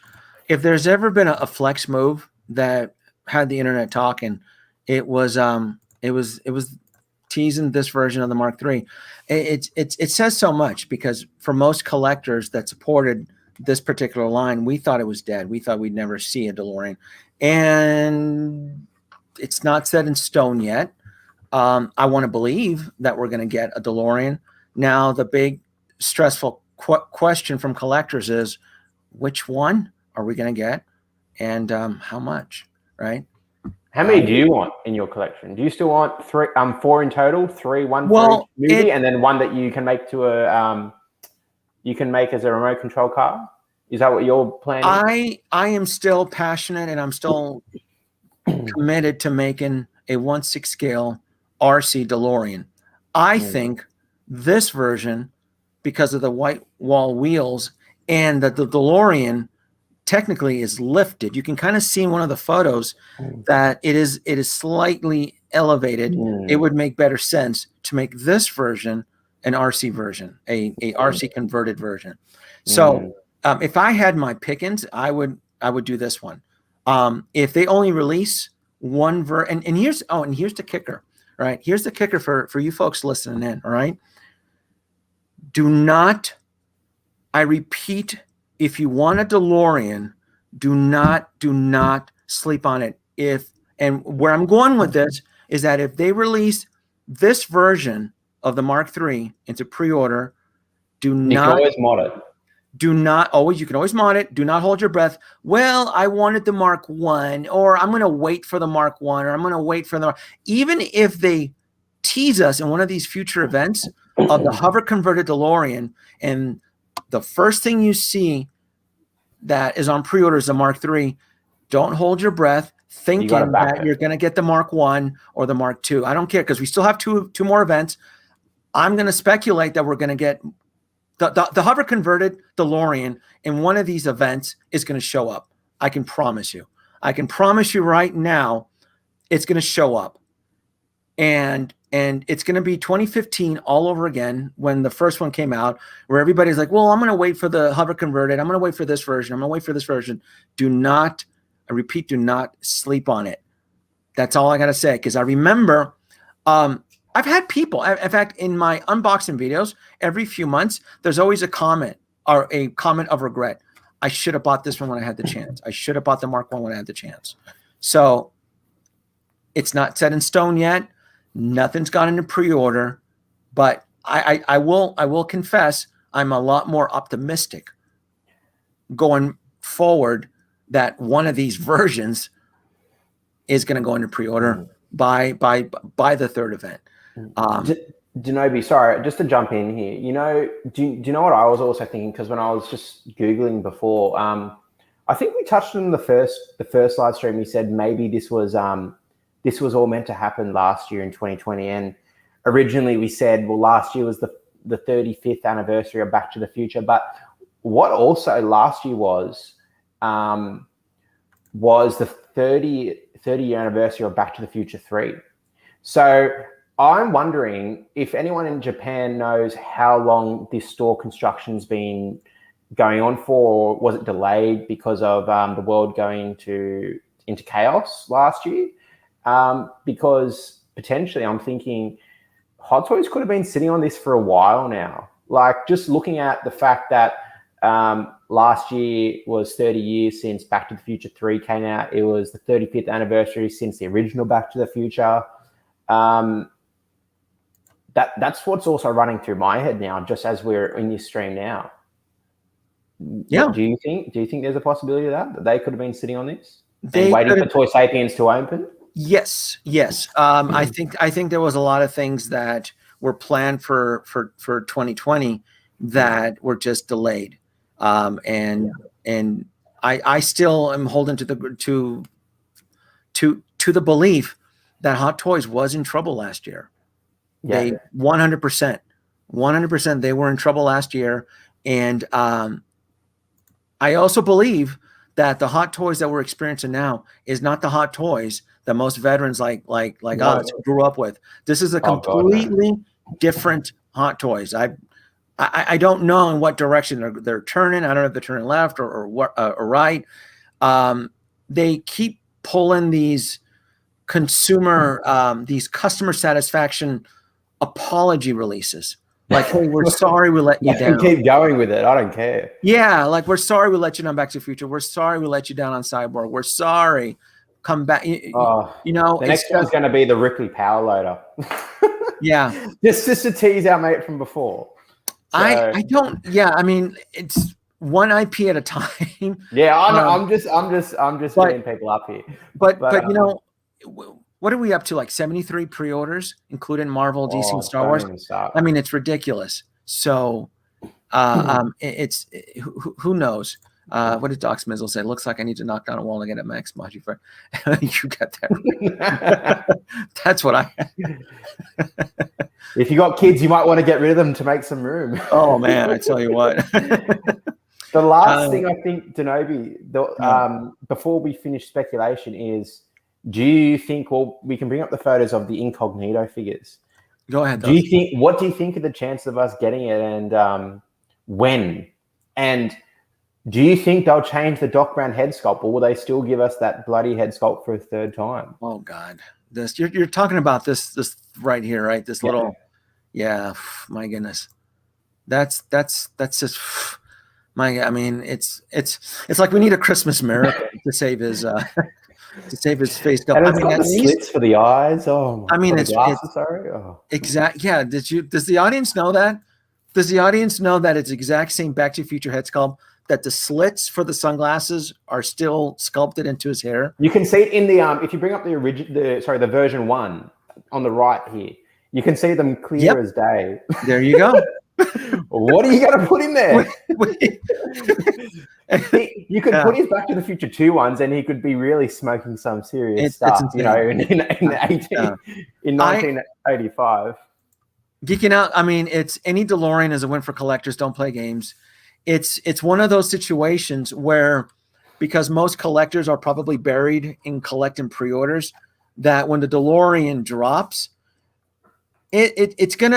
if there's ever been a flex move that had the internet talking, it was teasing this version of the Mark III. It says so much, because for most collectors that supported this particular line, we thought it was dead. We thought we'd never see a DeLorean, and it's not set in stone yet. I want to believe that we're going to get a DeLorean. Now, the big stressful question from collectors is, which one are we going to get, and how much, right? How many do you want in your collection? Do you still want 4 in total? 3, one for each movie, and then one that you can make as a remote control car? Is that what you're planning? I am still passionate, and I'm still committed to making a 1/6 scale RC DeLorean. I think this version, because of the white wall wheels and that the DeLorean technically is lifted, you can kind of see in one of the photos that it is slightly elevated. It would make better sense to make this version an RC version, a RC converted version. So if I had my pickings, I would do this one. If they only release one and here's the kicker. All right, here's the kicker for you folks listening in. All right, do not. I repeat, if you want a DeLorean, do not sleep on it. And where I'm going with this is that if they release this version of the Mark III into pre-order, you can always mod it. You can always mod it. Do not hold your breath. Well, I wanted the Mark I, or I'm going to wait for the Mark I, or I'm going to wait for even if they tease us in one of these future events of the hover converted DeLorean, and the first thing you see that is on pre-order is the Mark III, don't hold your breath thinking that you're going to get the Mark I or the Mark II. I don't care, because we still have two more events. I'm going to speculate that we're going to get the hover converted DeLorean in one of these events is going to show up. I can promise you. I can promise you right now, it's going to show up. And it's going to be 2015 all over again, when the first one came out, where everybody's like, well, I'm going to wait for the hover converted. I'm going to wait for this version. I'm going to wait for this version. I repeat, do not sleep on it. That's all I got to say. Because I remember, I've had people, in fact, in my unboxing videos, every few months, there's always a comment or a comment of regret. I should have bought this one when I had the chance. I should have bought the Mark I when I had the chance. So it's not set in stone yet. Nothing's gone into pre-order, but I will confess I'm a lot more optimistic going forward that one of these versions is going to go into pre-order by the third event. Denobi, sorry, just to jump in here. Do you know what I was also thinking? Because when I was just Googling before, I think we touched on the first live stream. We said maybe this was all meant to happen last year in 2020, and originally we said, well, last year was the 35th anniversary of Back to the Future. But what also last year was the 30-year anniversary of Back to the Future 3. So I'm wondering if anyone in Japan knows how long this store construction's been going on for, or was it delayed because of the world going into chaos last year? Because potentially I'm thinking Hot Toys could have been sitting on this for a while now. Like, just looking at the fact that last year was 30 years since Back to the Future 3 came out. It was the 35th anniversary since the original Back to the Future. That's what's also running through my head now, just as we're in this stream now. Yeah. Do you think there's a possibility of that they could have been sitting on this and waiting for Toy Sapiens to open? Yes. I think there was a lot of things that were planned for 2020 that were just delayed. And I still am holding to the belief that Hot Toys was in trouble last year. Yeah. They 100% they were in trouble last year. And I also believe that the Hot Toys that we're experiencing now is not the Hot Toys that most veterans like us grew up with. This is a completely different Hot Toys. I don't know in what direction they're turning. I don't know if they're turning left or right. They keep pulling these customer satisfaction apology releases. Like, hey, we're sorry we let you down. Keep going with it. I don't care. Yeah, like, we're sorry we let you down Back to the Future. We're sorry we let you down on Cyborg. We're sorry. Come back. The next one's going to be the Ripley Power Loader. Yeah. Just to tease our mate from before. So, I don't. Yeah, I mean, it's one IP at a time. Yeah, I'm just getting people up here. But what are we up to? Like 73 pre-orders, including Marvel, DC, and Star Wars. I mean, it's ridiculous. So, it's who knows? What did Doc Smizzle say? Looks like I need to knock down a wall and get a Max Maji for you got that right. That's what I If you got kids, you might want to get rid of them to make some room. Oh man, I tell you what. The last thing I think, Denobi, before we finish speculation is, do you think, well, we can bring up the photos of the Incognito figures. Go ahead. What do you think of the chance of us getting it, and when? And do you think they'll change the Doc Brown head sculpt, or will they still give us that bloody head sculpt for a third time? Oh God, this you're talking about this right here, right? This little, my goodness, that's just I mean, it's like we need a Christmas miracle to save his face sculpt. And it's got the slits for the eyes. Oh, I mean, it's glasses. Sorry. Oh. Exact. Yeah. Does the audience know that? Does the audience know that it's exact same Back to the Future head sculpt? That the slits for the sunglasses are still sculpted into his hair. You can see it in the if you bring up the version 1 on the right here, you can see them clear as day. There you go. What are you going to put in there? You could put his Back to the Future 2 ones, and he could be really smoking some serious stuff. You know, in 1985. Geeking out. I mean, it's any DeLorean is a win for collectors. Don't play games. It's one of those situations where, because most collectors are probably buried in collect and pre-orders, that when the DeLorean drops, it's going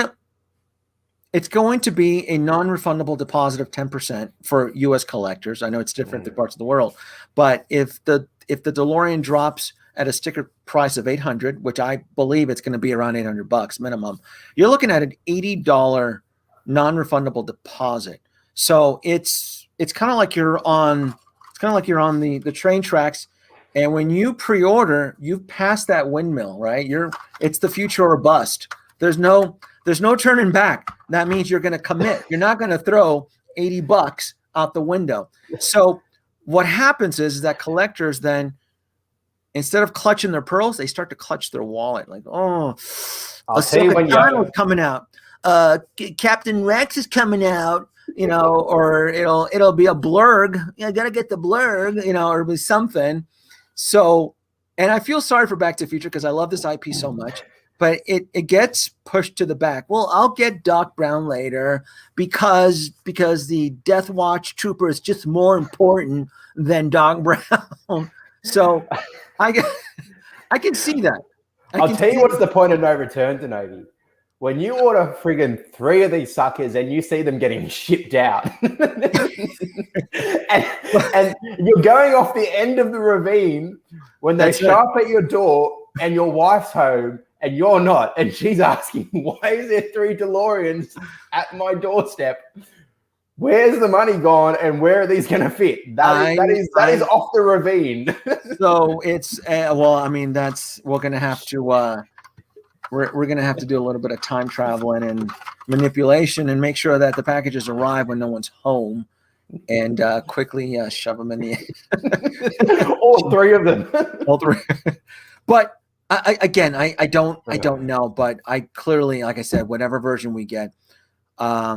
to be a non-refundable deposit of 10% for U.S. collectors. I know it's different in parts of the world, but if the DeLorean drops at a sticker price of $800, which I believe it's going to be around $800 minimum, you're looking at an $80 non-refundable deposit. So it's kind of like you're on the train tracks, and when you pre-order, you've passed that windmill, right? It's the future or bust. There's no turning back. That means you're going to commit. You're not going to throw $80 out the window. So what happens is that collectors then, instead of clutching their pearls, they start to clutch their wallet. Like, oh, Ahsoka coming out. Captain Rex is coming out, you know, or it'll be a blurg. I gotta get the blurg, you know, or it'll be something. So, and I feel sorry for Back to the Future because I love this IP so much, but it gets pushed to the back. Well, I'll get Doc Brown later because the Death Watch trooper is just more important than Doc Brown. So I can see that. I'll tell you what's the point of no return, Denovi. When you order friggin' 3 of these suckers and you see them getting shipped out, and you're going off the end of the ravine when they show up at your door and your wife's home and you're not, and she's asking, why is there 3 DeLoreans at my doorstep? Where's the money gone, and where are these going to fit? That is off the ravine. So it's well, I mean, we're going to have to we're going to have to do a little bit of time traveling and manipulation and make sure that the packages arrive when no one's home, and quickly shove them in the all 3 of them. All 3. But I don't know, but I clearly, like I said, whatever version we get, I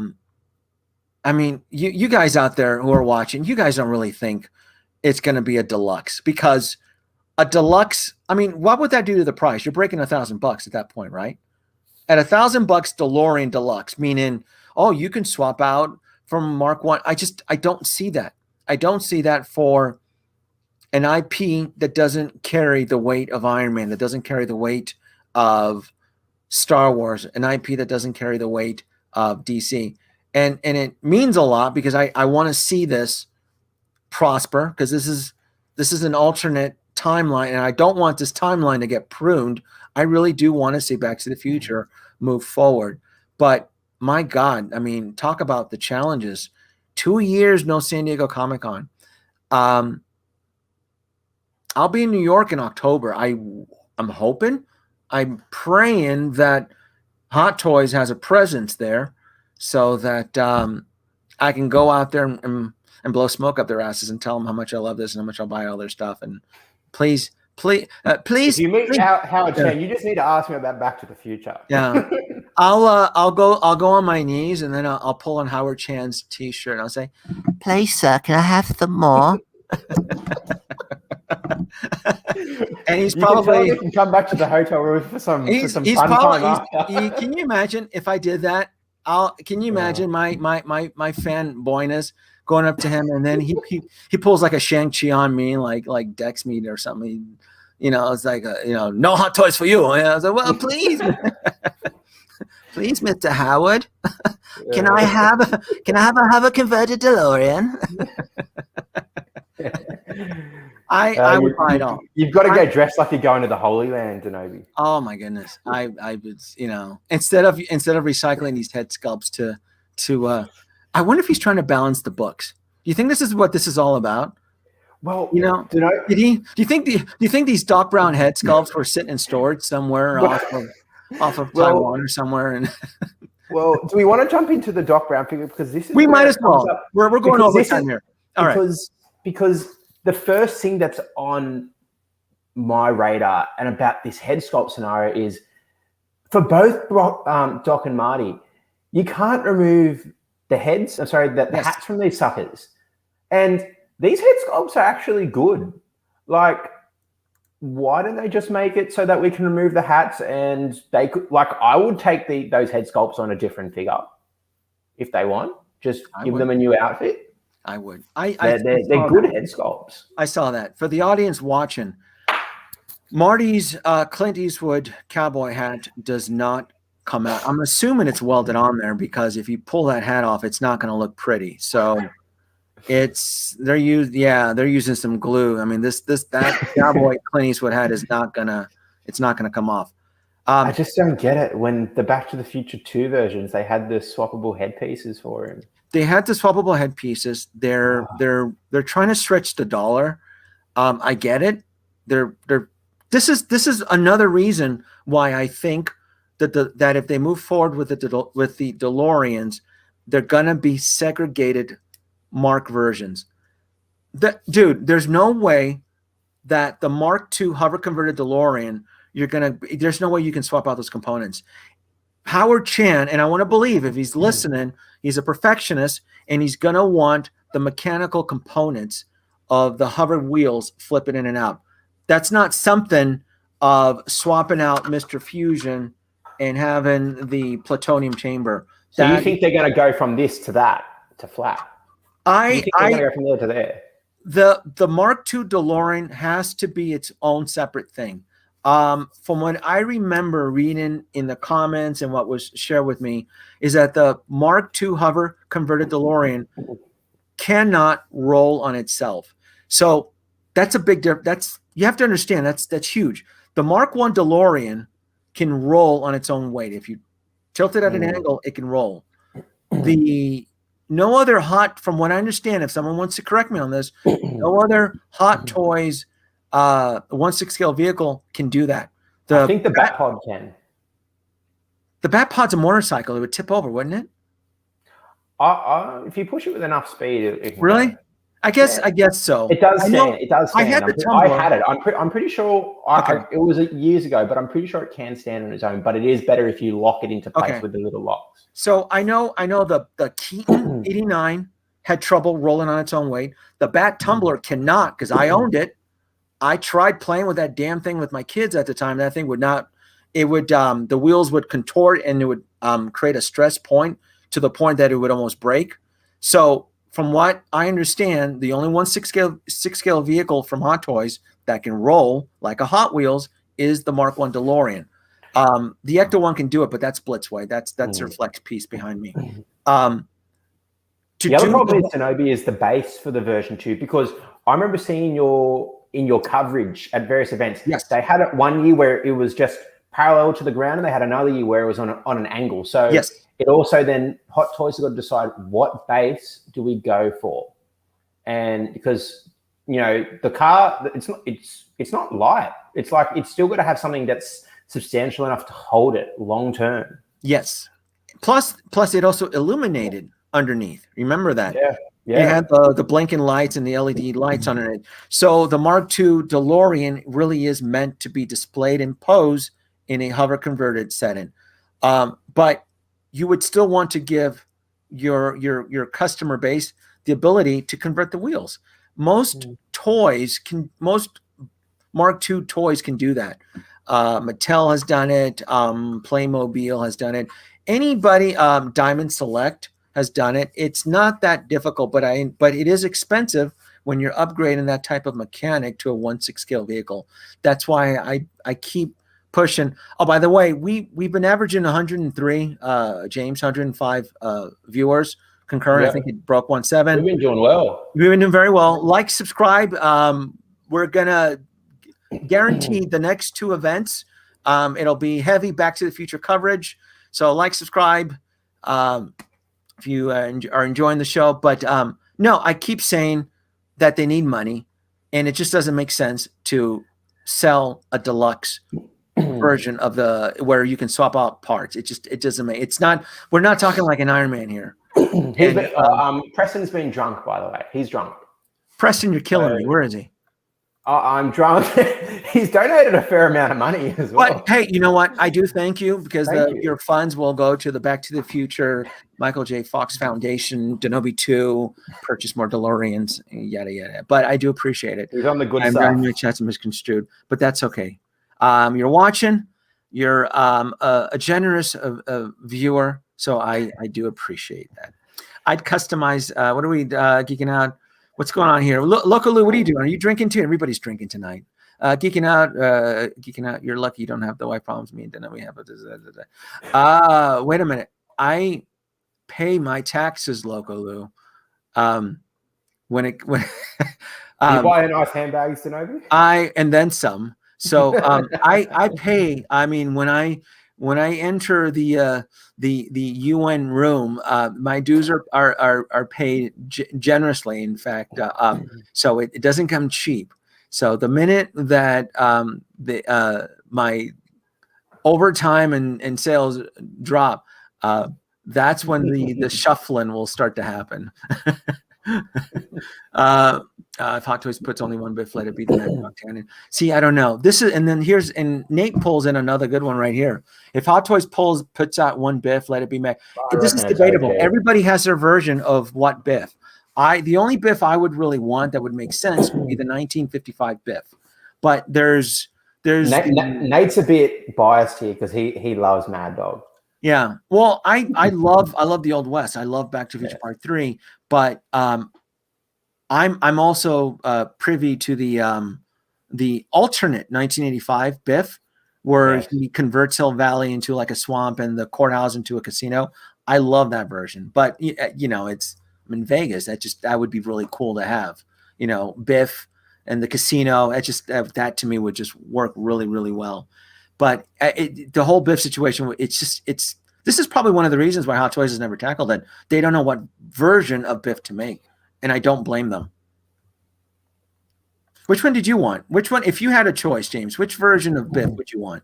mean, you guys out there who are watching, you guys don't really think it's going to be a deluxe, because a deluxe, I mean, what would that do to the price? You're breaking $1,000 at that point, right? At $1,000 DeLorean deluxe, meaning, oh, you can swap out from Mark 1. I don't see that. I don't see that for an IP that doesn't carry the weight of Iron Man, that doesn't carry the weight of Star Wars, an IP that doesn't carry the weight of DC. And it means a lot, because I want to see this prosper, because this is an alternate timeline, and I don't want this timeline to get pruned. I really do want to see Back to the Future move forward. But my God, I mean, talk about the challenges. 2 years, no San Diego Comic-Con. I'll be in New York in October. I'm hoping, I'm praying that Hot Toys has a presence there, so that I can go out there and blow smoke up their asses and tell them how much I love this and how much I'll buy all their stuff. And please. If you meet Howard Chen, you just need to ask me about Back to the Future. Yeah, I'll go on my knees, and then I'll pull on Howard Chan's T-shirt and I'll say, "Please, sir, can I have some more?" And he's probably you can come back to the hotel room for some fun time. Can you imagine if I did that? Can you imagine my fanboyness going up to him, and then he pulls like a Shang-Chi on me, like Dex meat or something. You know, it's like no Hot Toys for you. And I was like, well, please, please, Mr. Howard, can I have a converted DeLorean? I would buy it all. You've got to go dressed like you're going to the Holy Land, Denovi. Oh my goodness! I would, instead of recycling these head sculpts to I wonder if he's trying to balance the books. you think this is what this is all about? Well, you know, do you think these Doc Brown head sculpts were sitting in storage somewhere off of Taiwan or somewhere? And well, do we want to jump into the Doc Brown figure, because this is we might as well. We're going over time here. All right. Because the first thing that's on my radar and about this head sculpt scenario is, for both Doc and Marty, you can't remove the heads. I'm sorry, the hats from these suckers, and these head sculpts are actually good. Like, why don't they just make it so that we can remove the hats, and they could, like, I would take those head sculpts on a different figure if they want. Just give them a new outfit. I would. They're good head sculpts. I saw that. For the audience watching, Marty's Clint Eastwood cowboy hat does not come out. I'm assuming it's welded on there, because if you pull that hat off, it's not going to look pretty. So they're using some glue. I mean, that cowboy Clint Eastwood hat is not gonna come off. I just don't get it. When the Back to the Future 2 versions, they had the swappable headpieces for him. They had the swappable headpieces. They're trying to stretch the dollar. I get it. This is another reason why I think that if they move forward with the DeLoreans, they're gonna be segregated Mark versions. Dude, there's no way that the Mark II hover converted DeLorean, there's no way you can swap out those components. Howard Chan, and I want to believe, if he's listening, he's a perfectionist, and he's gonna want the mechanical components of the hover wheels flipping in and out. That's not something of swapping out Mr. Fusion and having the plutonium chamber. So you think they're going to go from this to that, to flat? You think they're going to go from there to there? The Mark II DeLorean has to be its own separate thing. From what I remember reading in the comments and what was shared with me, is that the Mark II hover converted DeLorean cannot roll on itself. So that's a big difference. You have to understand that's huge. The Mark I DeLorean can roll on its own weight. If you tilt it at an angle, it can roll. No other from what I understand, if someone wants to correct me on this, no other Hot Toys 1/6 scale vehicle can do that. I think the Batpod can. The Batpod's a motorcycle. It would tip over, wouldn't it? If you push it with enough speed, it can really go. I guess so. It does stand. It does stand. I had it. I'm pretty sure. It was years ago, but I'm pretty sure it can stand on its own. But it is better if you lock it into place with the little locks. So I know the Keaton 89 had trouble rolling on its own weight. The Bat Tumbler cannot, because I owned it. I tried playing with that damn thing with my kids at the time. That thing would not. It would the wheels would contort, and it would create a stress point to the point that it would almost break. So, from what I understand, the only 1/6 scale vehicle from Hot Toys that can roll like a Hot Wheels is the Mark I DeLorean. The Ecto one can do it, but that's Blitzway. That's their flex piece behind me. The other problem with Shinobi is the base for the version 2, because I remember seeing in your coverage at various events. Yes, they had it one year where it was just parallel to the ground, and they had another year where it was on an angle. So yes. It also then Hot Toys have got to decide what base do we go for, and because the car it's not light. It's like it's still got to have something that's substantial enough to hold it long term. Yes. Plus it also illuminated underneath. Remember that? Yeah. It had the blinking lights and the LED lights on it. So the Mark II DeLorean really is meant to be displayed and posed in a hover converted setting, but you would still want to give your customer base the ability to convert the wheels. Most Mark II toys can do that. Mattel has done it. Playmobil has done it. Anybody, Diamond Select has done it. It's not that difficult, but it is expensive when you're upgrading that type of mechanic to a 1/6 scale vehicle. That's why I keep pushing. Oh, by the way, we've been averaging 103, James, 105 viewers concurrent. I think it broke 1.7. We've been doing well. We've been doing very well. Like, subscribe. We're gonna guarantee the next 2 events. It'll be heavy Back to the Future coverage. So like, subscribe if you are enjoying the show. But No, I keep saying that they need money, and it just doesn't make sense to sell a deluxe version of where you can swap out parts. It doesn't make. It's not. We're not talking like an Iron Man here. Preston's been drunk, by the way. He's drunk. Preston, you're killing me. Where is he? I'm drunk. He's donated a fair amount of money as well. But hey, you know what? I do thank you because your funds will go to the Back to the Future, Michael J. Fox Foundation, Denobi 2, purchase more DeLoreans, yada, yada. But I do appreciate it. He's on the good side. I'm very much had some misconstrued, but that's okay. You're watching. You're a generous viewer, so I do appreciate that. I'd customize. What are we geeking out? What's going on here? Local Lou, what are you doing? Are you drinking too? Everybody's drinking tonight. Geeking out. You're lucky you don't have the wife problems. Me and then we have a. Wait a minute. I pay my taxes, Local Lou. When you buy nice handbags, Denobi? And then some. So I pay. I mean, when I enter the UN room, my dues are paid generously. In fact, so it doesn't come cheap. So the minute that my overtime and sales drop, that's when the shuffling will start to happen. If Hot Toys puts only one Biff, let it be the Biff Tannen. See, I don't know. This is, and then and Nate pulls in another good one right here. If Hot Toys puts out one Biff, let it be Mac. This is debatable. Okay. Everybody has their version of what Biff. The only Biff I would really want that would make sense would be the 1955 Biff. But there's Nate's a bit biased here because he loves Mad Dog. Yeah. Well, I love the Old West. I love Back to the Future Part 3, but I'm also privy to the alternate 1985 Biff, where he converts Hill Valley into like a swamp and the courthouse into a casino. I love that version, but you know, I'm in Vegas. That would be really cool to have. You know, Biff and the casino. That to me would just work really, really well. But the whole Biff situation, this is probably one of the reasons why Hot Toys has never tackled it. They don't know what version of Biff to make, and I don't blame them. Which one did you want? Which one, if you had a choice, James, which version of Biff would you want?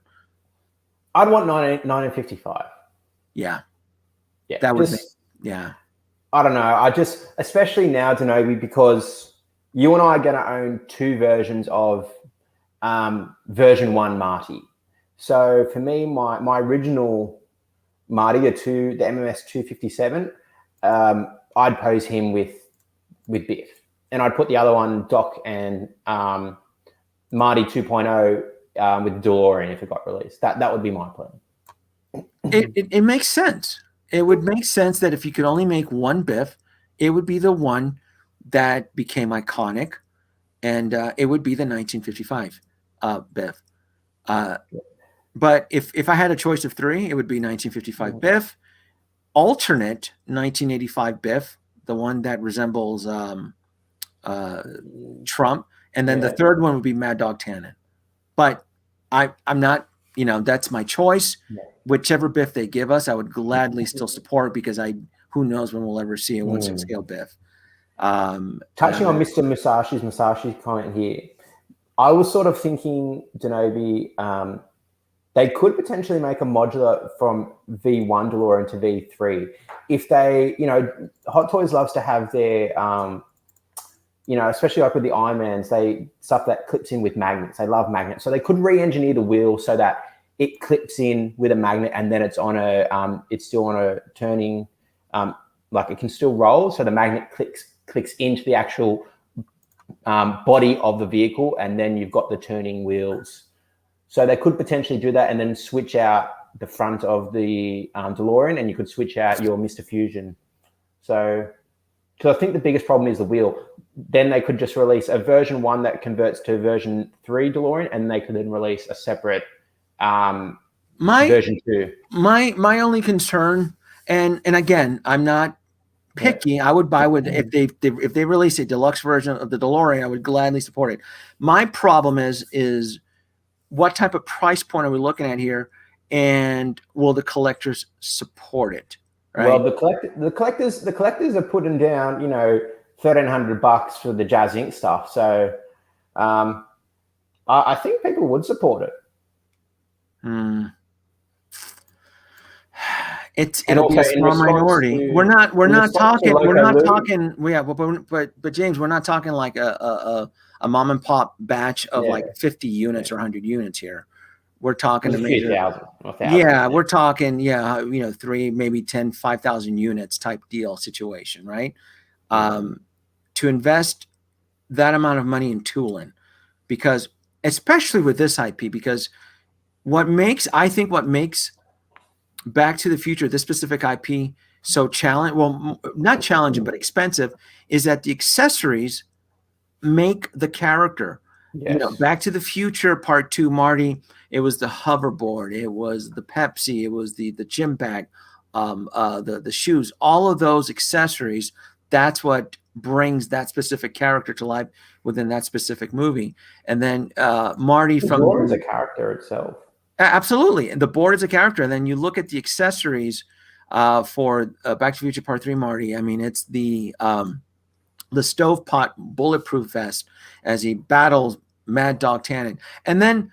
I'd want 1955. Yeah. That would make, yeah. I don't know. Especially now, Denobi, because you and I are going to own two versions of version 1 Marty. So for me, my original Marty, the MMS 257, I'd pose him with Biff, and I'd put the other one, Doc and Marty 2.0 with DeLorean if it got released. That would be my plan. It makes sense. It would make sense that if you could only make one Biff, it would be the one that became iconic, and it would be the 1955 Biff. But if I had a choice of 3, it would be 1955 Biff, alternate 1985 Biff, the one that resembles Trump, and then the third one would be Mad Dog Tannen. But I'm not, that's my choice. Whichever Biff they give us, I would gladly still support, because who knows when we'll ever see a 1/6 scale Biff. Touching on Mr. Musashi's comment here, I was sort of thinking, Denobi, they could potentially make a modular from V1 DeLorean to V3 if they, Hot Toys loves to have their, especially like with the Iron Mans, stuff that clips in with magnets. They love magnets, so they could re-engineer the wheel so that it clips in with a magnet, and then it's still on a turning, like it can still roll, so the magnet clicks into the actual body of the vehicle, and then you've got the turning wheels. So they could potentially do that and then switch out the front of the DeLorean, and you could switch out your Mr. Fusion. So, because I think the biggest problem is the wheel. Then they could just release a version 1 that converts to version 3 DeLorean, and they could then release a separate version 2. My only concern, and again, I'm not picky. I would buy if they release a deluxe version of the DeLorean, I would gladly support it. My problem is what type of price point are we looking at here, and will the collectors support it? Right? Well, the collectors are putting down, $1,300 for the Jazz Inc. stuff. So I think people would support it. It'll be a small minority. We're not talking. Yeah, but James, we're not talking like a mom and pop batch of like 50 units or 100 units here. We're talking a few thousand. Yeah, we're talking 3, maybe 10, 5,000 units type deal situation, right? To invest that amount of money in tooling, because especially with this IP, because what makes Back to the Future, this specific IP, so not challenging, but expensive, is that the accessories make the character. Yes. Back to the Future Part 2, Marty, it was the hoverboard, it was the Pepsi, it was the gym bag, the shoes, all of those accessories. That's what brings that specific character to life within that specific movie. And then Marty from the board is a character itself. Absolutely. And the board is a character. And then you look at the accessories for Back to the Future Part 3, Marty. I mean, it's the stovetop bulletproof vest as he battles Mad Dog Tannen. And then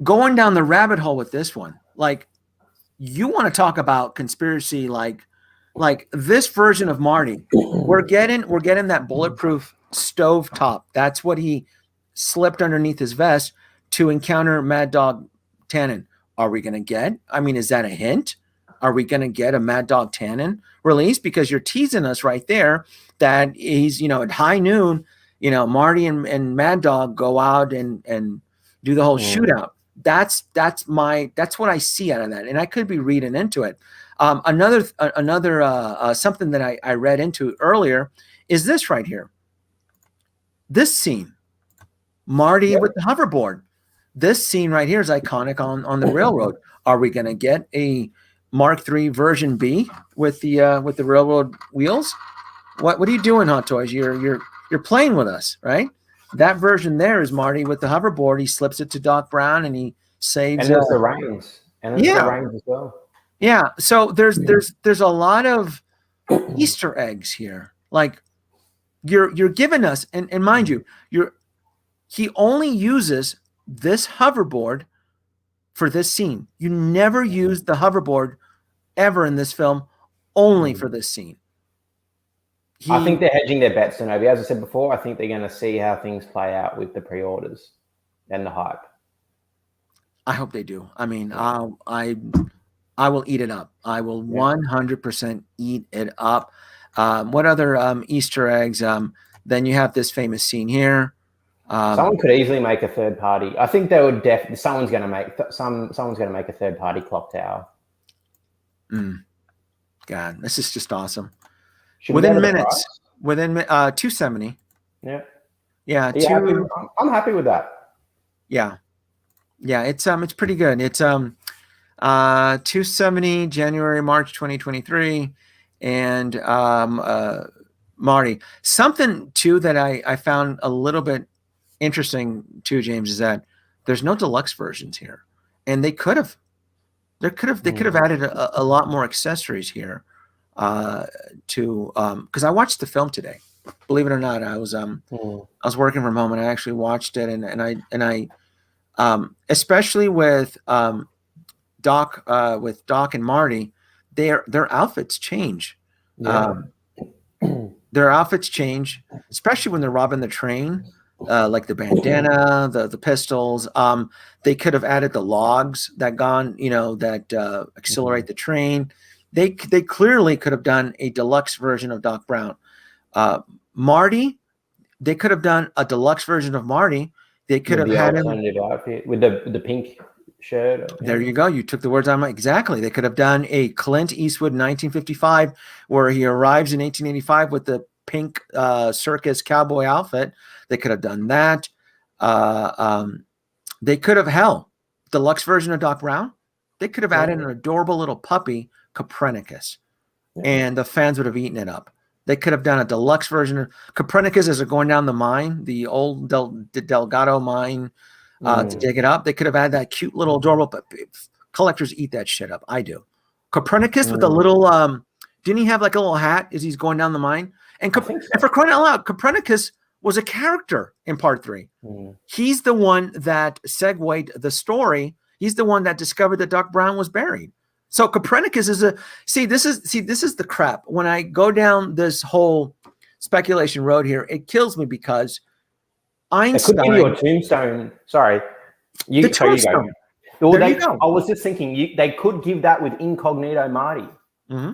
going down the rabbit hole with this one, like, you want to talk about conspiracy, like this version of Marty, we're getting that bulletproof stovetop. That's what he slipped underneath his vest to encounter Mad Dog Tannen. Are we going to get? I mean, is that a hint? Are we going to get a Mad Dog Tannen release? Because you're teasing us right there that he's, at high noon, Marty and Mad Dog go out and do the whole shootout. That's what I see out of that, and I could be reading into it. Another something that I read into earlier is this right here. This scene, Marty with the hoverboard. This scene right here is iconic on the railroad. Are we going to get a Mark III version B with the railroad wheels? What are you doing, Hot Toys? You're playing with us, right? That version there is Marty with the hoverboard. He slips it to Doc Brown and he saves. And there's the reins. And there's the reins as well. Yeah. So there's a lot of Easter eggs here. Like you're giving us, and mind you, he only uses this hoverboard for this scene. You never used the hoverboard ever in this film, only for this scene. I think they're hedging their bets, Zenobi. As I said before, I think they're going to see how things play out with the pre-orders and the hype. I hope they do. I mean, I will eat it up. I will 100% eat it up. What other Easter eggs? Then you have this famous scene here. Someone could easily make a third party. I think they would definitely. Someone's going to make a third party clock tower. God, this is just awesome. Within minutes, within $270. Yeah. I'm happy with that. Yeah. It's pretty good. It's $270 January, March 2023, and Marty. Something too that I found a little bit interesting too, James, is that there's no deluxe versions here, and they could have added a lot more accessories here to because I watched the film today. Believe it or not, I was working from home and I actually watched it, and I especially with Doc and Marty, their outfits change. Their outfits change, especially when they're robbing the train. Like the bandana, the pistols. They could have added the logs that accelerate the train. They clearly could have done a deluxe version of Doc Brown. Marty, they could have done a deluxe version of Marty. They could have had him outfit with the pink shirt. There you go. You took the words out of my exactly. They could have done a Clint Eastwood 1955 where he arrives in 1885 with the pink circus cowboy outfit. They could have done that. They could have deluxe version of Doc Brown. They could have added an adorable little puppy, Copernicus, and the fans would have eaten it up. They could have done a deluxe version of Copernicus as they're going down the mine, the old Delgado mine, to dig it up. They could have had that cute little adorable, but collectors eat that shit up. I do. Copernicus with a little, didn't he have like a little hat as he's going down the mine? And for crying out loud, Copernicus was a character in part 3. He's the one that segued the story. He's the one that discovered that Doc Brown was buried. So Copernicus is this is the crap. When I go down this whole speculation road here, it kills me because Einstein. It could give you a tombstone. Sorry. You go. Well, there you go. I was just thinking they could give that with Incognito Marty. Mm-hmm.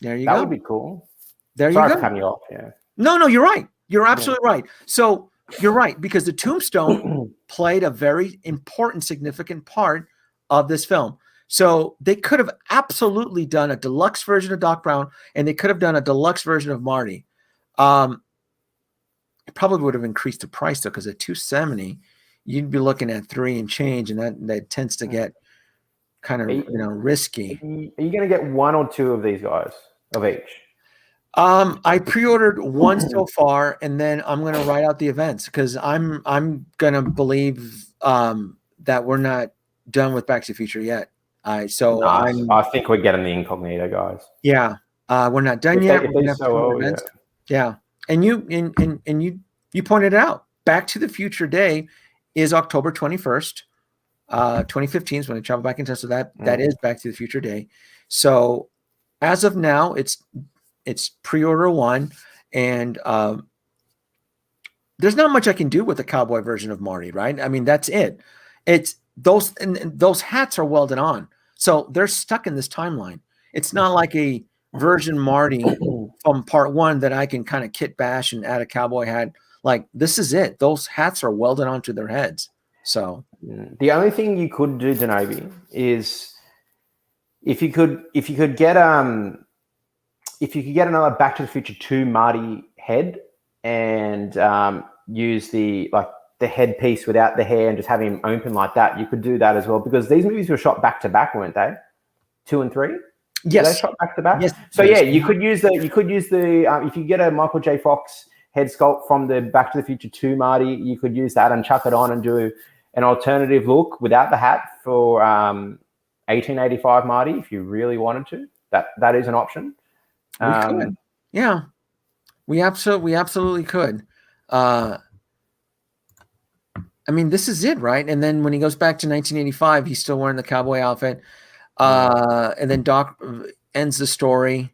There you go. That would be cool. There Sorry you go. For cutting you off. Yeah. No, you're right. You're absolutely right. So you're right, because the tombstone played a very important, significant part of this film. So they could have absolutely done a deluxe version of Doc Brown, and they could have done a deluxe version of Marty. It probably would have increased the price though, because at $270, you'd be looking at $3 and change, and that tends to get kind of risky. Are you going to get one or two of these guys of each? I pre-ordered one so far, and then I'm going to write out the events because I'm going to believe that we're not done with Back to the Future yet. I think we're getting the Incognito guys. Yeah, we're not done yet. Yeah, and you pointed it out. Back to the Future Day is October 21st, 2015 is when I travel back in time. So that is Back to the Future Day. So as of now, it's pre-order 1, and there's not much I can do with the cowboy version of Marty, right? I mean, that's it. It's those hats are welded on, so they're stuck in this timeline. It's not like a version Marty from part 1 that I can kind of kit bash and add a cowboy hat. Like, this is it. Those hats are welded onto their heads. So the only thing you could do, Denobi, is if you could get another Back to the Future 2 Marty head and use the headpiece without the hair and just have him open like that, you could do that as well, because these movies were shot back to back, weren't they? 2 and 3. Yes, were they shot back to back. Yes. So yeah, you could use the if you get a Michael J. Fox head sculpt from the Back to the Future 2 Marty, you could use that and chuck it on and do an alternative look without the hat for 1885 Marty if you really wanted to. That is an option. We could. Yeah, we absolutely could. I mean, this is it, right? And then when he goes back to 1985, he's still wearing the cowboy outfit. And then Doc ends the story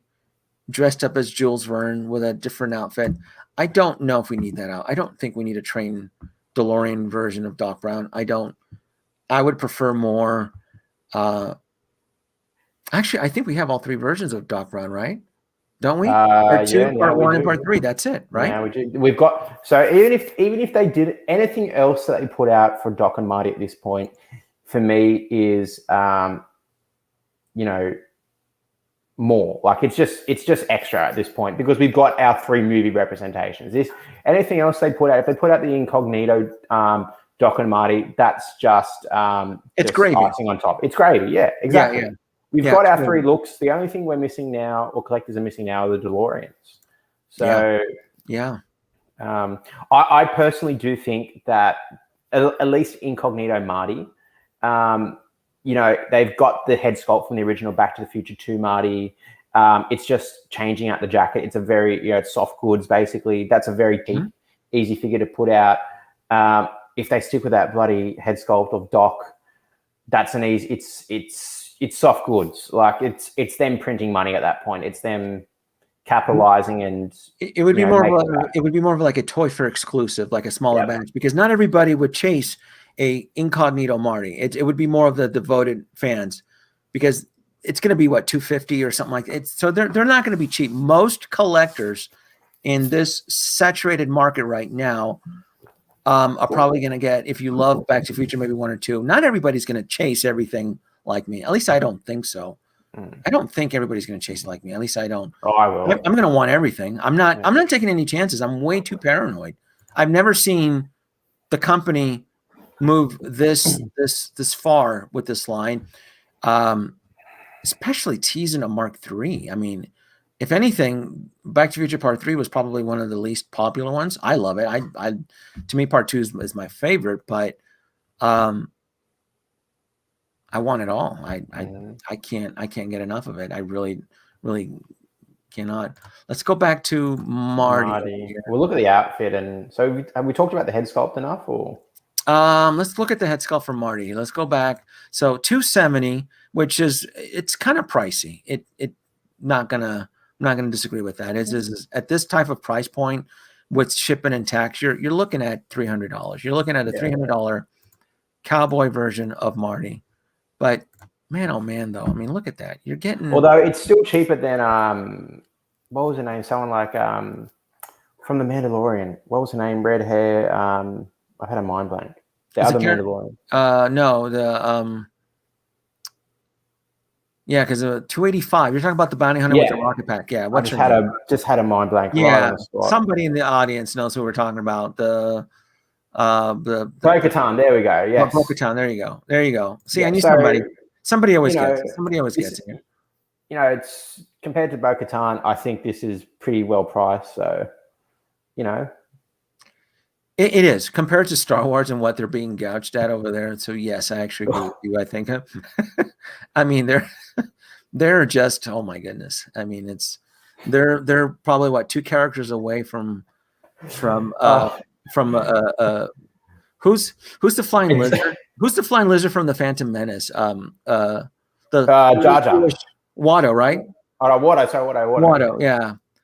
dressed up as Jules Verne with a different outfit. I don't know if we need that out. I don't think we need a train DeLorean version of Doc Brown. I would prefer more. Actually, I think we have all 3 versions of Doc Brown, right? Don't we? Part 2, part 1, and part 3. That's it, right? Yeah, we do. We've got, so even if they did anything else that they put out for Doc and Marty at this point, for me is more like it's just extra at this point, because we've got our 3 movie representations. Anything else they put out, if they put out the Incognito Doc and Marty, that's just it's gravy, icing on top. It's gravy, yeah, exactly. Yeah. We've got our 3 looks. The only thing we're missing now, or collectors are missing now, are the DeLoreans. So, I personally do think that at least Incognito Marty, they've got the head sculpt from the original Back to the Future 2 Marty. It's just changing out the jacket. It's a very, it's soft goods, basically. That's a very cheap, easy figure to put out. If they stick with that bloody head sculpt of Doc, that's an easy, it's soft goods. Like it's them printing money at that point. It's them capitalizing, and it would be more of like a Toy Fair exclusive, like a smaller batch, because not everybody would chase a Incognito Marty. It would be more of the devoted fans, because it's going to be what, $250 or something like that. So they're not going to be cheap. Most collectors in this saturated market right now are probably going to get, if you love Back to the Future, maybe 1 or 2. Not everybody's going to chase everything like me. At least I don't think so. I don't think everybody's going to chase it like me. At least I don't. Oh, I will. I'm going to want everything. I'm not taking any chances. I'm way too paranoid. I've never seen the company move this far with this line, especially teasing a Mark III. I mean, if anything, Back to the Future Part 3 was probably one of the least popular ones. I love it. To me, Part 2 is my favorite, but I want it all. I can't get enough of it. I really, really Cannot. Let's go back to Marty. We'll look at the outfit. And so have we talked about the head sculpt enough, or? Let's look at the head sculpt for Marty. Let's go back. So $270, which is, it's kind of pricey. I'm not gonna disagree with that. Is at this type of price point with shipping and tax, you're looking at $300. You're looking at a $300 cowboy version of Marty. But man, oh man, though, I mean, look at that. You're getting, although it's still cheaper than what was her name? Someone like from the Mandalorian. What was her name? Red hair. I've had a mind blank. The other Mandalorian. No, the yeah, because 285. You're talking about the bounty hunter with the rocket pack. Yeah, I just had a mind blank. Yeah, somebody in the audience knows who we're talking about. The Bo-Katan. There we go. Yes, Bo-Katan. There you go. There you go. See, I knew somebody. Somebody always gets it. Somebody always gets it. You know, it's compared to Bo-Katan, I think this is pretty well priced. So, you know. It is compared to Star Wars and what they're being gouged at over there. So yes, I actually agree with you. I think, I mean, they're just, oh my goodness. I mean, they're probably what, 2 characters away from who's the flying lizard? Who's the flying lizard from the Phantom Menace? Jar Jar. Watto, right? Watto.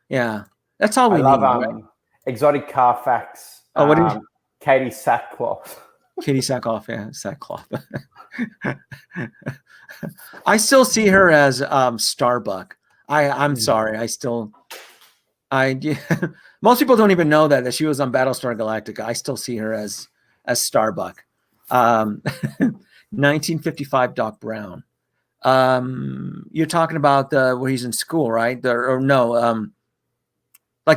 Yeah. That's all we need. Right? Exotic Carfax. Oh, what did Katie Sackcloth. Katie Sackcloth, yeah, Sackcloth. I still see her as Starbuck. I'm sorry. Most people don't even know that she was on Battlestar Galactica. I still see her as Starbuck. 1955 Doc Brown. You're talking about where he's in school, right? Like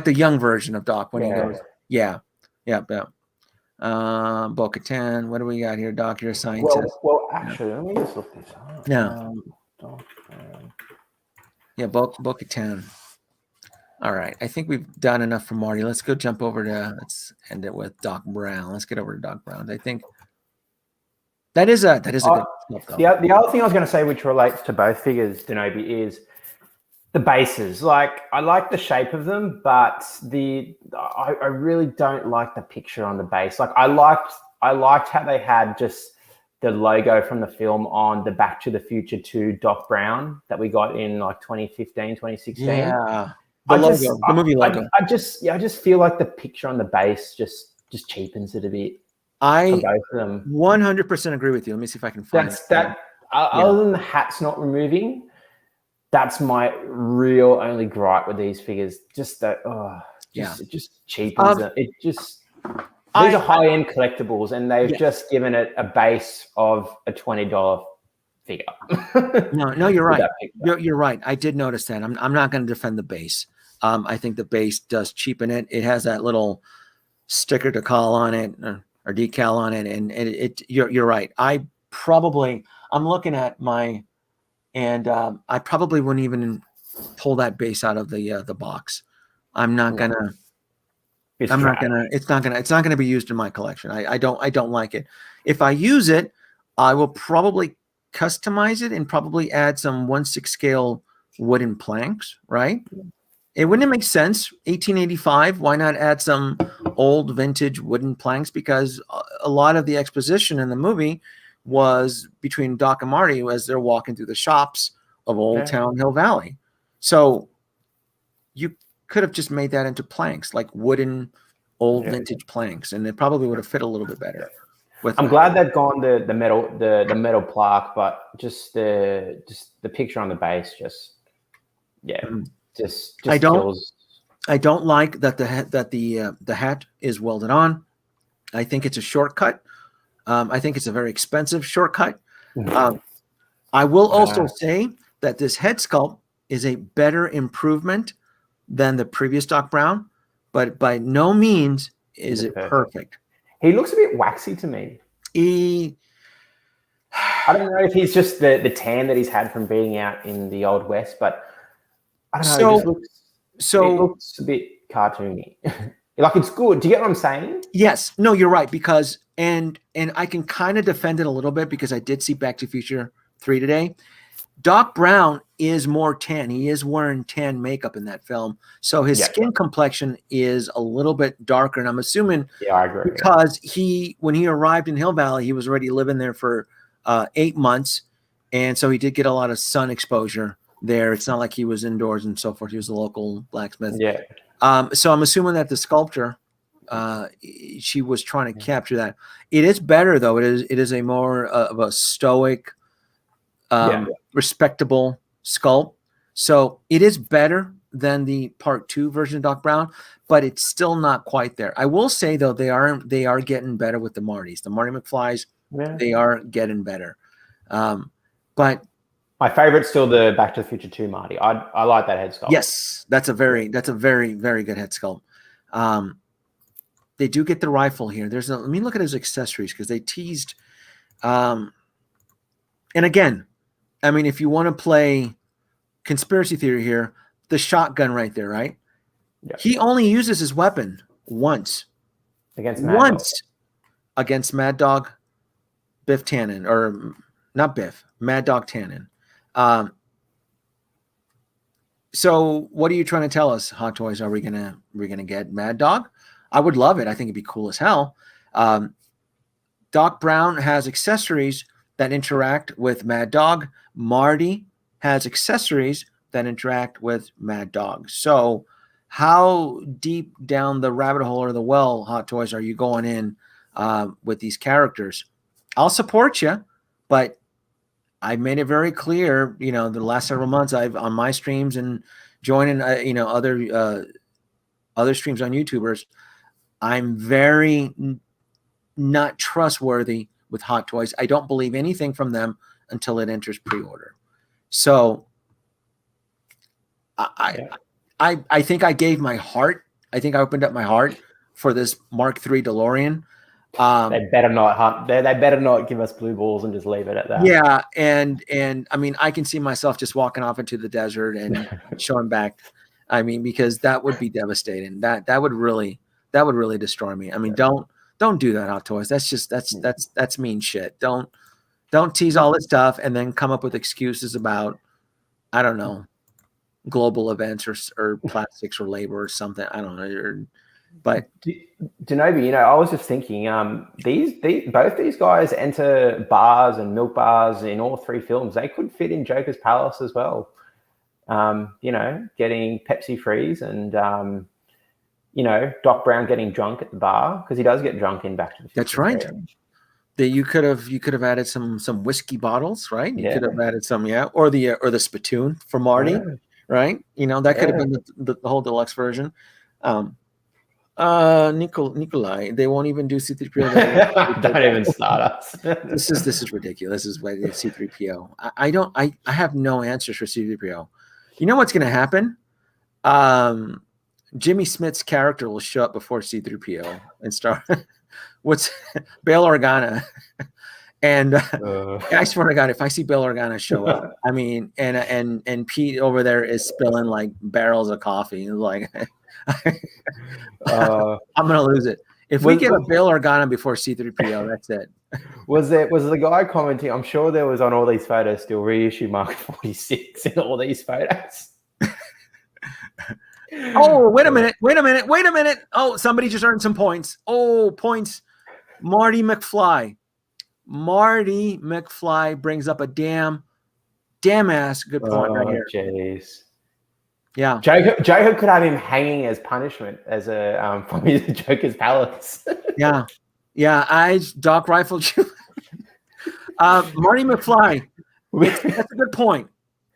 the young version of Doc when he goes. Yeah. Bo-Katan. What do we got here, Doc? You're a scientist. Well, actually, let me just look this up. Bo-Katan. All right. I think we've done enough for Marty. Let's go jump over to, let's end it with Doc Brown. Let's get over to Doc Brown. I think that is a good stuff, though. The other thing I was going to say, which relates to both figures, Denobi, is the bases. Like, I like the shape of them, but I really don't like the picture on the base. Like, I liked how they had just the logo from the film on the Back to the Future 2 Doc Brown that we got in like 2015, 2016. Yeah. The movie logo. I just feel like the picture on the base just cheapens it a bit. I 100% agree with you. Let me see if I can find that. Other than the hat's not removing, that's my real only gripe with these figures. Just that, it just cheapens it. It just, these are high-end collectibles, and they've just given it a base of a $20 figure. No, you're right. You're right. I did notice that. I'm not going to defend the base. I think the base does cheapen it. It has that little sticker to call on it or decal on it, and you're right. I'm looking at my. And I probably wouldn't even pull that base out of the box. I'm not gonna. It's not gonna be used in my collection. I don't like it. If I use it, I will probably customize it and probably add some 1/6 scale wooden planks. Right? It wouldn't make sense. 1885. Why not add some old vintage wooden planks? Because a lot of the exposition in the movie was between Doc and Marty as they're walking through the shops of Old Town Hill Valley. So you could have just made that into planks, like wooden old vintage planks, and it probably would have fit a little bit better. I'm glad they've gone the metal plaque, but just the picture on the base just I don't like that the hat is welded on. I think it's a shortcut. I think it's a very expensive shortcut. I will also say that this head sculpt is a better improvement than the previous Doc Brown, but by no means is it perfect. He looks a bit waxy to me. I don't know if he's just the tan that he's had from being out in the Old West, but I don't know. It looks a bit cartoony. Like, it's good. Do you get what I'm saying? Yes. No, you're right. Because and I can kind of defend it a little bit because I did see Back to the Future 3 today. Doc Brown is more tan. He is wearing tan makeup in that film. So his skin complexion is a little bit darker. And I'm assuming I agree, because when he arrived in Hill Valley, he was already living there for 8 months. And so he did get a lot of sun exposure there. It's not like he was indoors and so forth. He was a local blacksmith. Yeah. So I'm assuming that the sculptor, she was trying to capture that. It is better though. It is a more of a stoic, respectable sculpt. So it is better than the Part 2 version of Doc Brown, but it's still not quite there. I will say though, they are getting better with the Martys, the Marty McFlys. Yeah. They are getting better. But my favorite's still the Back to the Future 2 Marty. I like that head sculpt. Yes, that's a very, very good head sculpt. They do get the rifle here. Let me look at his accessories because they teased. And again, I mean, if you want to play conspiracy theory here, the shotgun right there, right? Yeah. He only uses his weapon once. Against Mad Dog, Biff Tannen, or not Biff, Mad Dog Tannen. So what are you trying to tell us, Hot Toys? Are we gonna get Mad Dog? I would love it. I think it'd be cool as hell. Doc Brown has accessories that interact with Mad Dog. Marty has accessories that interact with Mad Dog. So how deep down the rabbit hole or the well, Hot Toys, are you going in with these characters? I'll support you, but I made it very clear, the last several months I've on my streams and joining, other streams on YouTubers, I'm very not trustworthy with Hot Toys. I don't believe anything from them until it enters pre-order. So I think I gave my heart. I think I opened up my heart for this Mark III DeLorean. They better not hunt. They better not give us blue balls and just leave it at that. Yeah, and I mean, I can see myself just walking off into the desert and showing back. I mean, because that would be devastating. That would really destroy me. I mean, don't do that, Hot Toys. That's mean shit. Don't tease all this stuff and then come up with excuses about, I don't know, global events or plastics or labor or something. I don't know. But Denobi, I was just thinking, both these guys enter bars and milk bars in all three films. They could fit in Joker's Palace as well. Getting Pepsi freeze and Doc Brown getting drunk at the bar, because he does get drunk in Back to the Future. That's right. That you could have added some whiskey bottles, right? You could have added some, or the spittoon for Marty, right? That could have been the whole deluxe version. Nikolai, they won't even do C3PO. Don't even start us. This is ridiculous. This is why they have C3PO. I have no answers for C3PO. You know what's going to happen? Jimmy Smith's character will show up before C3PO and start. What's Bail Organa? And I swear to God, if I see Bail Organa show up, I mean, and Pete over there is spilling like barrels of coffee, like. I'm gonna lose it if we get a Bail Organa before C3PO. That's it. Was the guy commenting? I'm sure there was on all these photos still reissue Mark 46 in all these photos. Oh, wait a minute! Oh, somebody just earned some points. Oh, points. Marty McFly brings up a damn ass good point right here. Jeez. Yeah, Joker could have him hanging as punishment as a from his Joker's Palace. yeah. Doc rifled you. Marty McFly. That's a good point.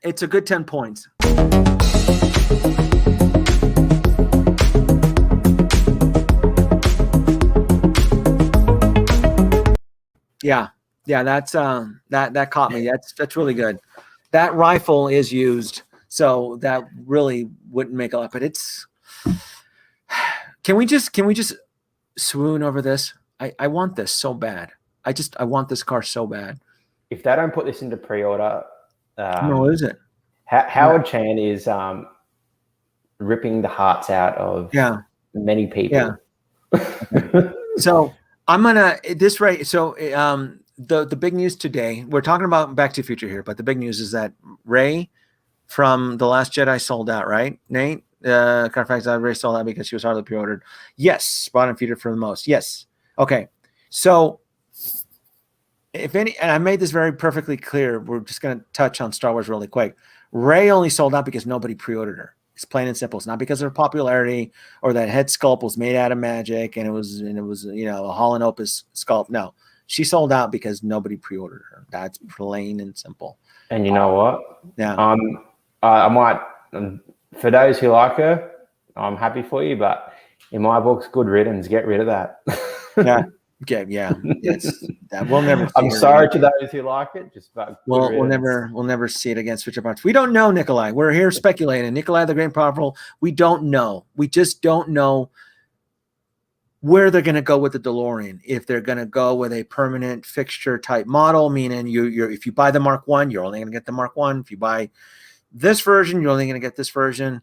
It's a good 10 points. Yeah. That's that caught me. That's really good. That rifle is used. So that really wouldn't make a lot, but it's. Can we just swoon over this? I want this so bad. I want this car so bad. If they don't put this into pre-order, no, is it? Howard Chan is ripping the hearts out of many people. Yeah. So I'm gonna this right. So the big news today. We're talking about Back to the Future here, but the big news is that Ray from The Last Jedi sold out, right, Nate? Carfax already sold out because she was hardly pre-ordered. Yes, spot and feeder for the most. Yes. Okay. So if any, and I made this very perfectly clear, we're just going to touch on Star Wars really quick. Rey only sold out because nobody pre-ordered her. It's plain and simple. It's not because of her popularity or that head sculpt was made out of magic and it was a Hall and Opus sculpt. No, she sold out because nobody pre-ordered her. That's plain and simple. And you know what? Yeah. I might, for those who like her, I'm happy for you, but in my books, good riddance. Get rid of that. Yeah. Okay. Yeah. It's that we'll never. I'm sorry to those who like it. We'll never see it again. Switch parts. We don't know, Nikolai. We're here speculating. Nikolai the Great and Powerful. We don't know. We just don't know where they're going to go with the DeLorean. If they're going to go with a permanent fixture type model, meaning if you buy the Mark I, you're only going to get the Mark I. If you buy this version, you're only going to get this version.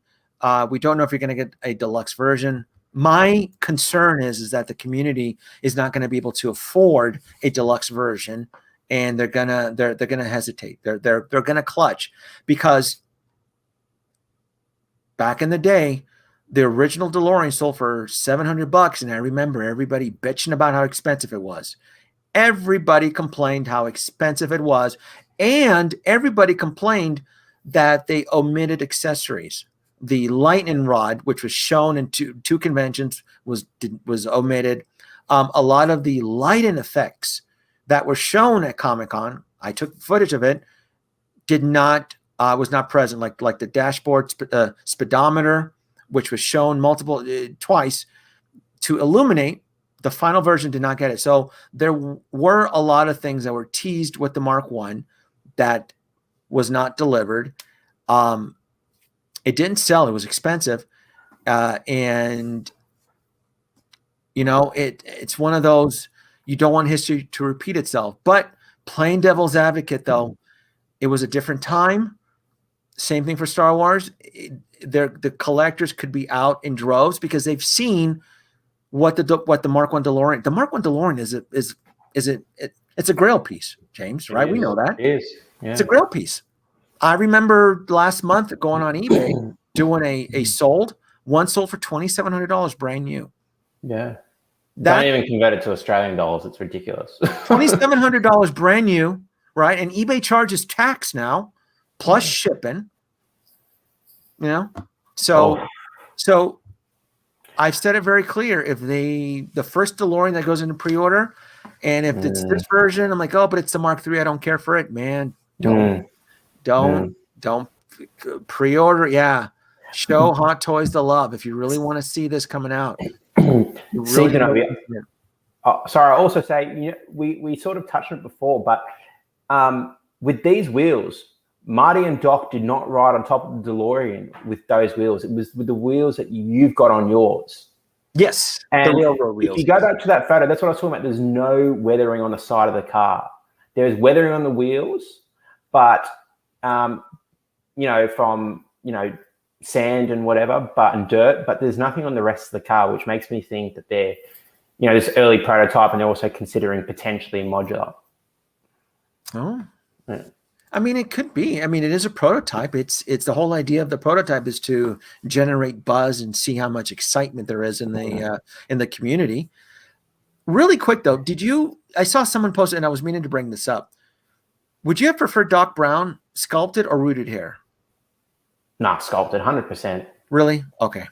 We don't know if you're going to get a deluxe version. My concern is that the community is not going to be able to afford a deluxe version, and they're gonna hesitate. They're gonna clutch, because back in the day, the original DeLorean sold for $700, and I remember everybody bitching about how expensive it was. Everybody complained how expensive it was, and everybody complained that they omitted accessories. The lightning rod, which was shown in two conventions, was omitted. A lot of the lighting effects that were shown at Comic-Con, I took footage of it, was not present. Like the dashboard speedometer, which was shown twice to illuminate. The final version did not get it. So there were a lot of things that were teased with the Mark I that was not delivered. It didn't sell. It was expensive. And, it's one of those, you don't want history to repeat itself. But plain devil's advocate, though, it was a different time. Same thing for Star Wars. The collectors could be out in droves because they've seen what the Mark I DeLorean. The Mark I DeLorean it's a grail piece, James, right? We know that. It is. Yeah. It's a grail piece. I remember last month going on eBay doing a sold. One sold for $2,700 brand new. Yeah. Don't even convert it to Australian dollars. It's ridiculous. $2,700 brand new, right? And eBay charges tax now, plus shipping. So I've said it very clear. If the first DeLorean that goes into pre-order, and if it's this version, I'm like, oh, but it's the Mark III. I don't care for it, man. Don't pre-order. Yeah. Show Hot Toys the love if you really want to see this coming out. Sorry, I also say, we sort of touched on it before, but with these wheels, Marty and Doc did not ride on top of the DeLorean with those wheels. It was with the wheels that you've got on yours. Yes, and the railroad wheels. If you go back to that photo, that's what I was talking about. There's no weathering on the side of the car. There's weathering on the wheels, but from sand and whatever, and dirt, but there's nothing on the rest of the car, which makes me think that they're, this early prototype, and they're also considering potentially modular. Oh, yeah. I mean, it could be. I mean, it is a prototype. It's the whole idea of the prototype is to generate buzz and see how much excitement there is in the community. Really quick though, I saw someone post it, and I was meaning to bring this up. Would you have preferred Doc Brown sculpted or rooted hair? Nah, sculpted, 100%. Really? Okay.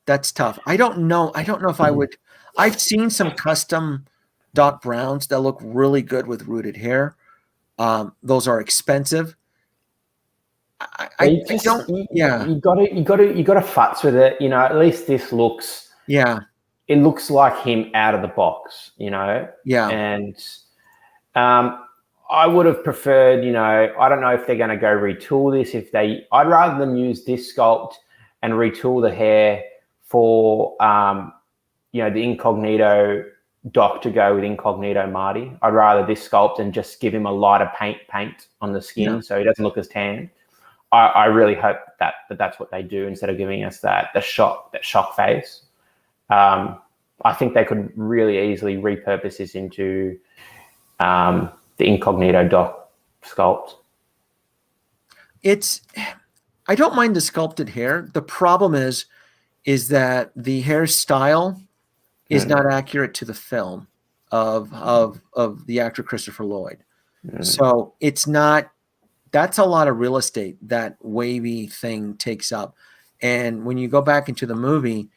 That's tough. I don't know if I would. I've seen some custom Doc Browns that look really good with rooted hair. Those are expensive. You got to futz with it. At least this looks. Yeah. It looks like him out of the box. Yeah. And I would have preferred, I don't know if they're going to go retool this. I'd rather them use this sculpt and retool the hair for, the incognito Doc to go with incognito Marty. I'd rather this sculpt and just give him a lighter paint on the skin so he doesn't look as tan. I really hope that's what they do instead of giving us that shock face. I think they could really easily repurpose this into the incognito Doc sculpt. I don't mind the sculpted hair. The problem is that the hairstyle is not accurate to the film of the actor Christopher Lloyd. So it's not. That's a lot of real estate that wavy thing takes up. And when you go back into the movie,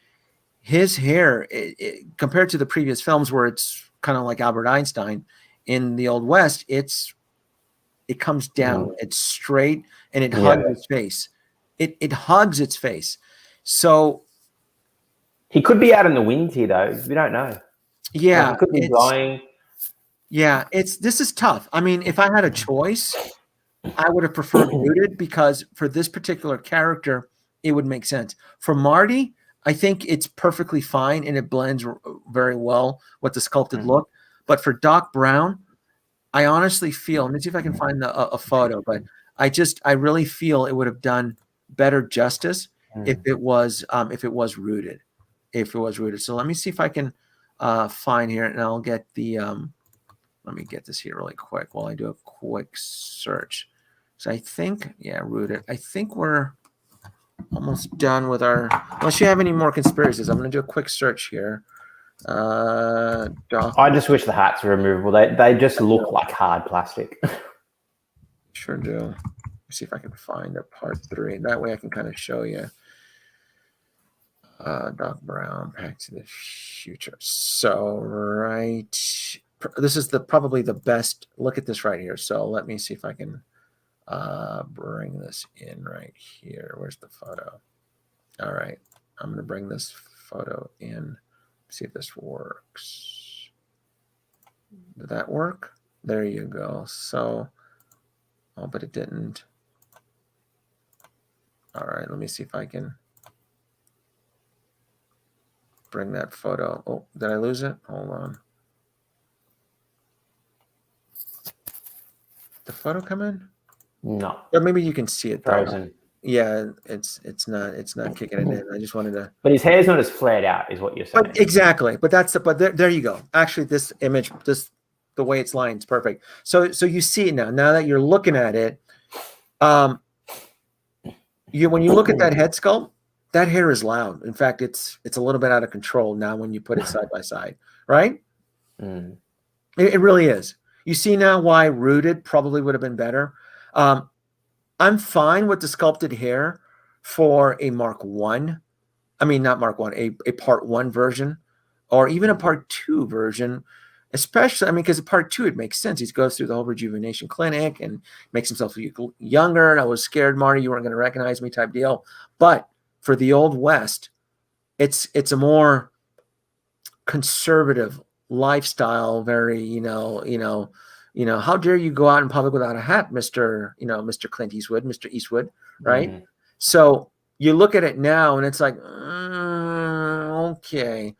his hair, compared to the previous films where it's kind of like Albert Einstein, in the Old West, it comes down, it's straight, and it hugs its face. It hugs its face. So he could be out in the wind here, though. We don't know. Yeah, he could be blowing. Yeah, this is tough. I mean, if I had a choice, I would have preferred rooted, because for this particular character, it would make sense. For Marty, I think it's perfectly fine and it blends very well with the sculpted look. But for Doc Brown, I honestly feel, let me see if I can find a photo, but I really feel it would have done better justice if it was rooted. If it was rooted. So let me see if I can find here, and I'll get the let me get this here really quick while I do a quick search. So I think, rooted. I think we're almost done with our, unless you have any more conspiracies, I'm going to do a quick search here. I just wish the hats were removable. They just look like hard plastic. Sure do. Let me see if I can find a part 3. That way I can kind of show you. Doc Brown, Back to the Future. So this is probably the best. Look at this right here. So let me see if I can bring this in right here. Where's the photo? All right, I'm going to bring this photo in. See if this works. Did that work? There you go. So, but it didn't. All right, let me see if I can bring that photo. Oh, did I lose it? Hold on. Did the photo come in? No. Or maybe you can see it. Frozen. Yeah, it's not kicking it in. I just wanted to. But his hair's not as flared out, is what you're saying. But exactly. But there you go. Actually, this image, the way it's lined is perfect. So you see it now. Now that you're looking at it, when you look at that head sculpt, that hair is loud. In fact, it's a little bit out of control now when you put it side by side, right? It really is. You see now why rooted probably would have been better. I'm fine with the sculpted hair for a Mark 1. I mean, not Mark 1, a Part 1 version, or even a Part 2 version, especially, I mean, because Part 2, it makes sense. He goes through the whole rejuvenation clinic and makes himself younger. And I was scared, Marty, you weren't going to recognize me type deal. But for the Old West, it's a more conservative lifestyle, very, how dare you go out in public without a hat, Mr. Clint Eastwood, Mr. Eastwood, right? So you look at it now and it's like, okay.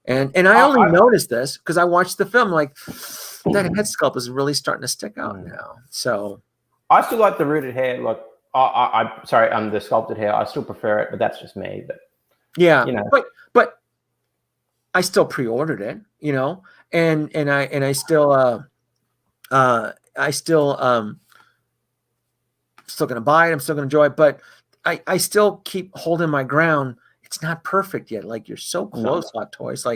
And I only noticed this because I watched the film, like that head sculpt is really starting to stick out now. So I still like the rooted hair. Like the sculpted hair. I still prefer it, but that's just me. But yeah, but I still pre-ordered it, and I still still going to buy it. I'm still going to enjoy it, but I still keep holding my ground. It's not perfect yet. Like, you're so close, Hot Toys.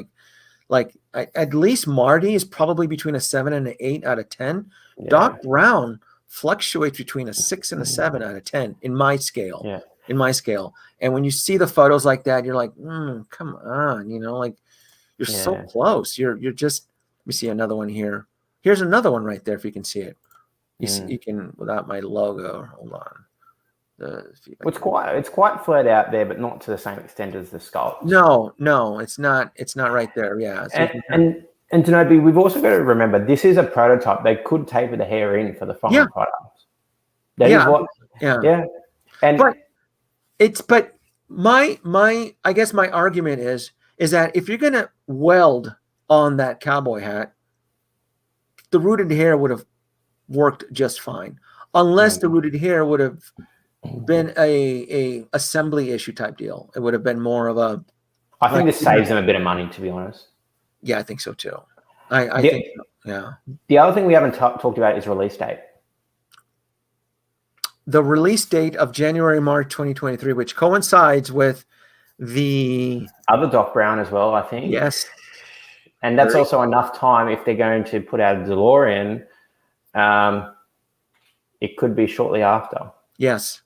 At least Marty is probably between a 7 and an 8 out of 10. Yeah. Doc Brown fluctuates between a 6 and a 7 out of 10 in my scale. Yeah. In my scale. And when you see the photos like that, you're like, come on, you're so close. You're just, let me see another one here. Here's another one right there, if you can see it. You can, without my logo. Hold on. It's quite flared out there, but not to the same extent as the sculpt. No, it's not. It's not right there. Yeah. So and Denobi, we've also got to remember this is a prototype. They could taper the hair in for the final product. That is what. Yeah. And I guess my argument is that if you're gonna weld on that cowboy hat, the rooted hair would have worked just fine, unless the rooted hair would have been a assembly issue type deal. It would have been more of a. I think this saves them a bit of money, to be honest. Yeah, I think so too. I think so. Yeah. The other thing we haven't talked about is release date. the release date of January-March 2023, which coincides with the other Doc Brown as well, I think. Yes. And that's also enough time if they're going to put out a DeLorean. It could be shortly after. Yes.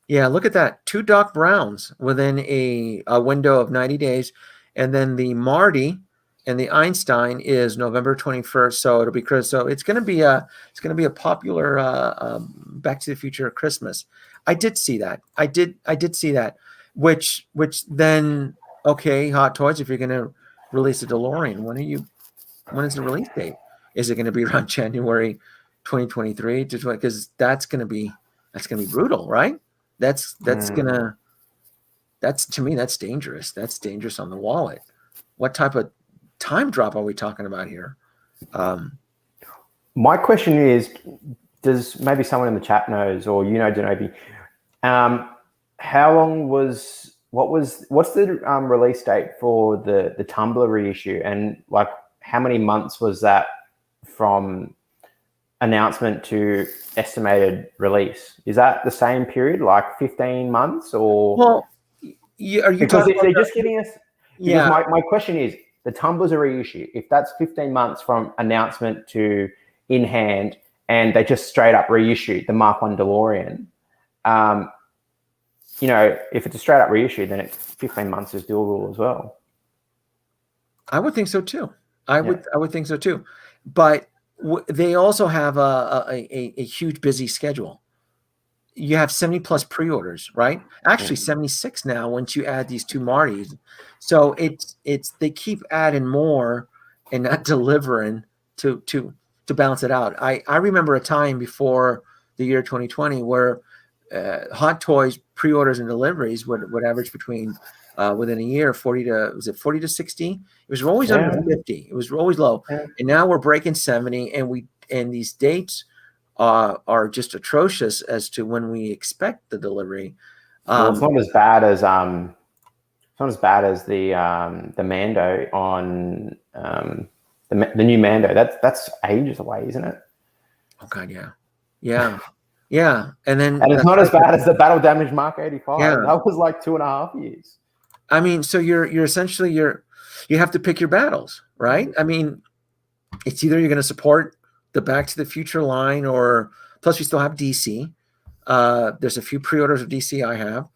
Yeah, look at that. 2 Doc Browns within a window of 90 days. And then the Marty and the Einstein is November 21st. So it'll be Chris. So it's going to be a popular Back to the Future Christmas. I did see that. I did see that. Which then, okay, Hot Toys, if you're going to release a DeLorean, when is the release date? Is it going to be around January 2023 to 20? Because that's going to be brutal, right? That's to me, that's dangerous. That's dangerous on the wallet. What type of time drop are we talking about here? My question is, does maybe someone in the chat knows, or Denobi, what's the release date for the Tumblr reissue, and like how many months was that from announcement to estimated release? Is that the same period, like 15 months, or? Well, are you because if they're just giving us? Yeah. My question is, the Tumblr's a reissue. If that's 15 months from announcement to in hand, and they just straight up reissued the Mark 1 DeLorean, if it's a straight up reissue, then 15 months is doable as well. I would think so too. I would think so too. But they also have a huge busy schedule. You have 70 plus pre-orders, right? Actually 76 now once you add these 2 Martys. So it's they keep adding more and not delivering to balance it out. I remember a time before the year 2020 where Hot Toys pre-orders and deliveries would average between within a year 40 to 60. It was always under 50. It was always low. And now we're breaking 70, and these dates are just atrocious as to when we expect the delivery. Well, it's not as bad as the Mando on the new Mando. That's ages away, isn't it? Oh God, yeah. And it's not as bad as the battle damage Mark 85. Yeah. That was like 2.5 years. I mean, so you're essentially you have to pick your battles, right? I mean, it's either you're going to support the Back to the Future line, or plus we still have DC. There's a few pre-orders of DC I have.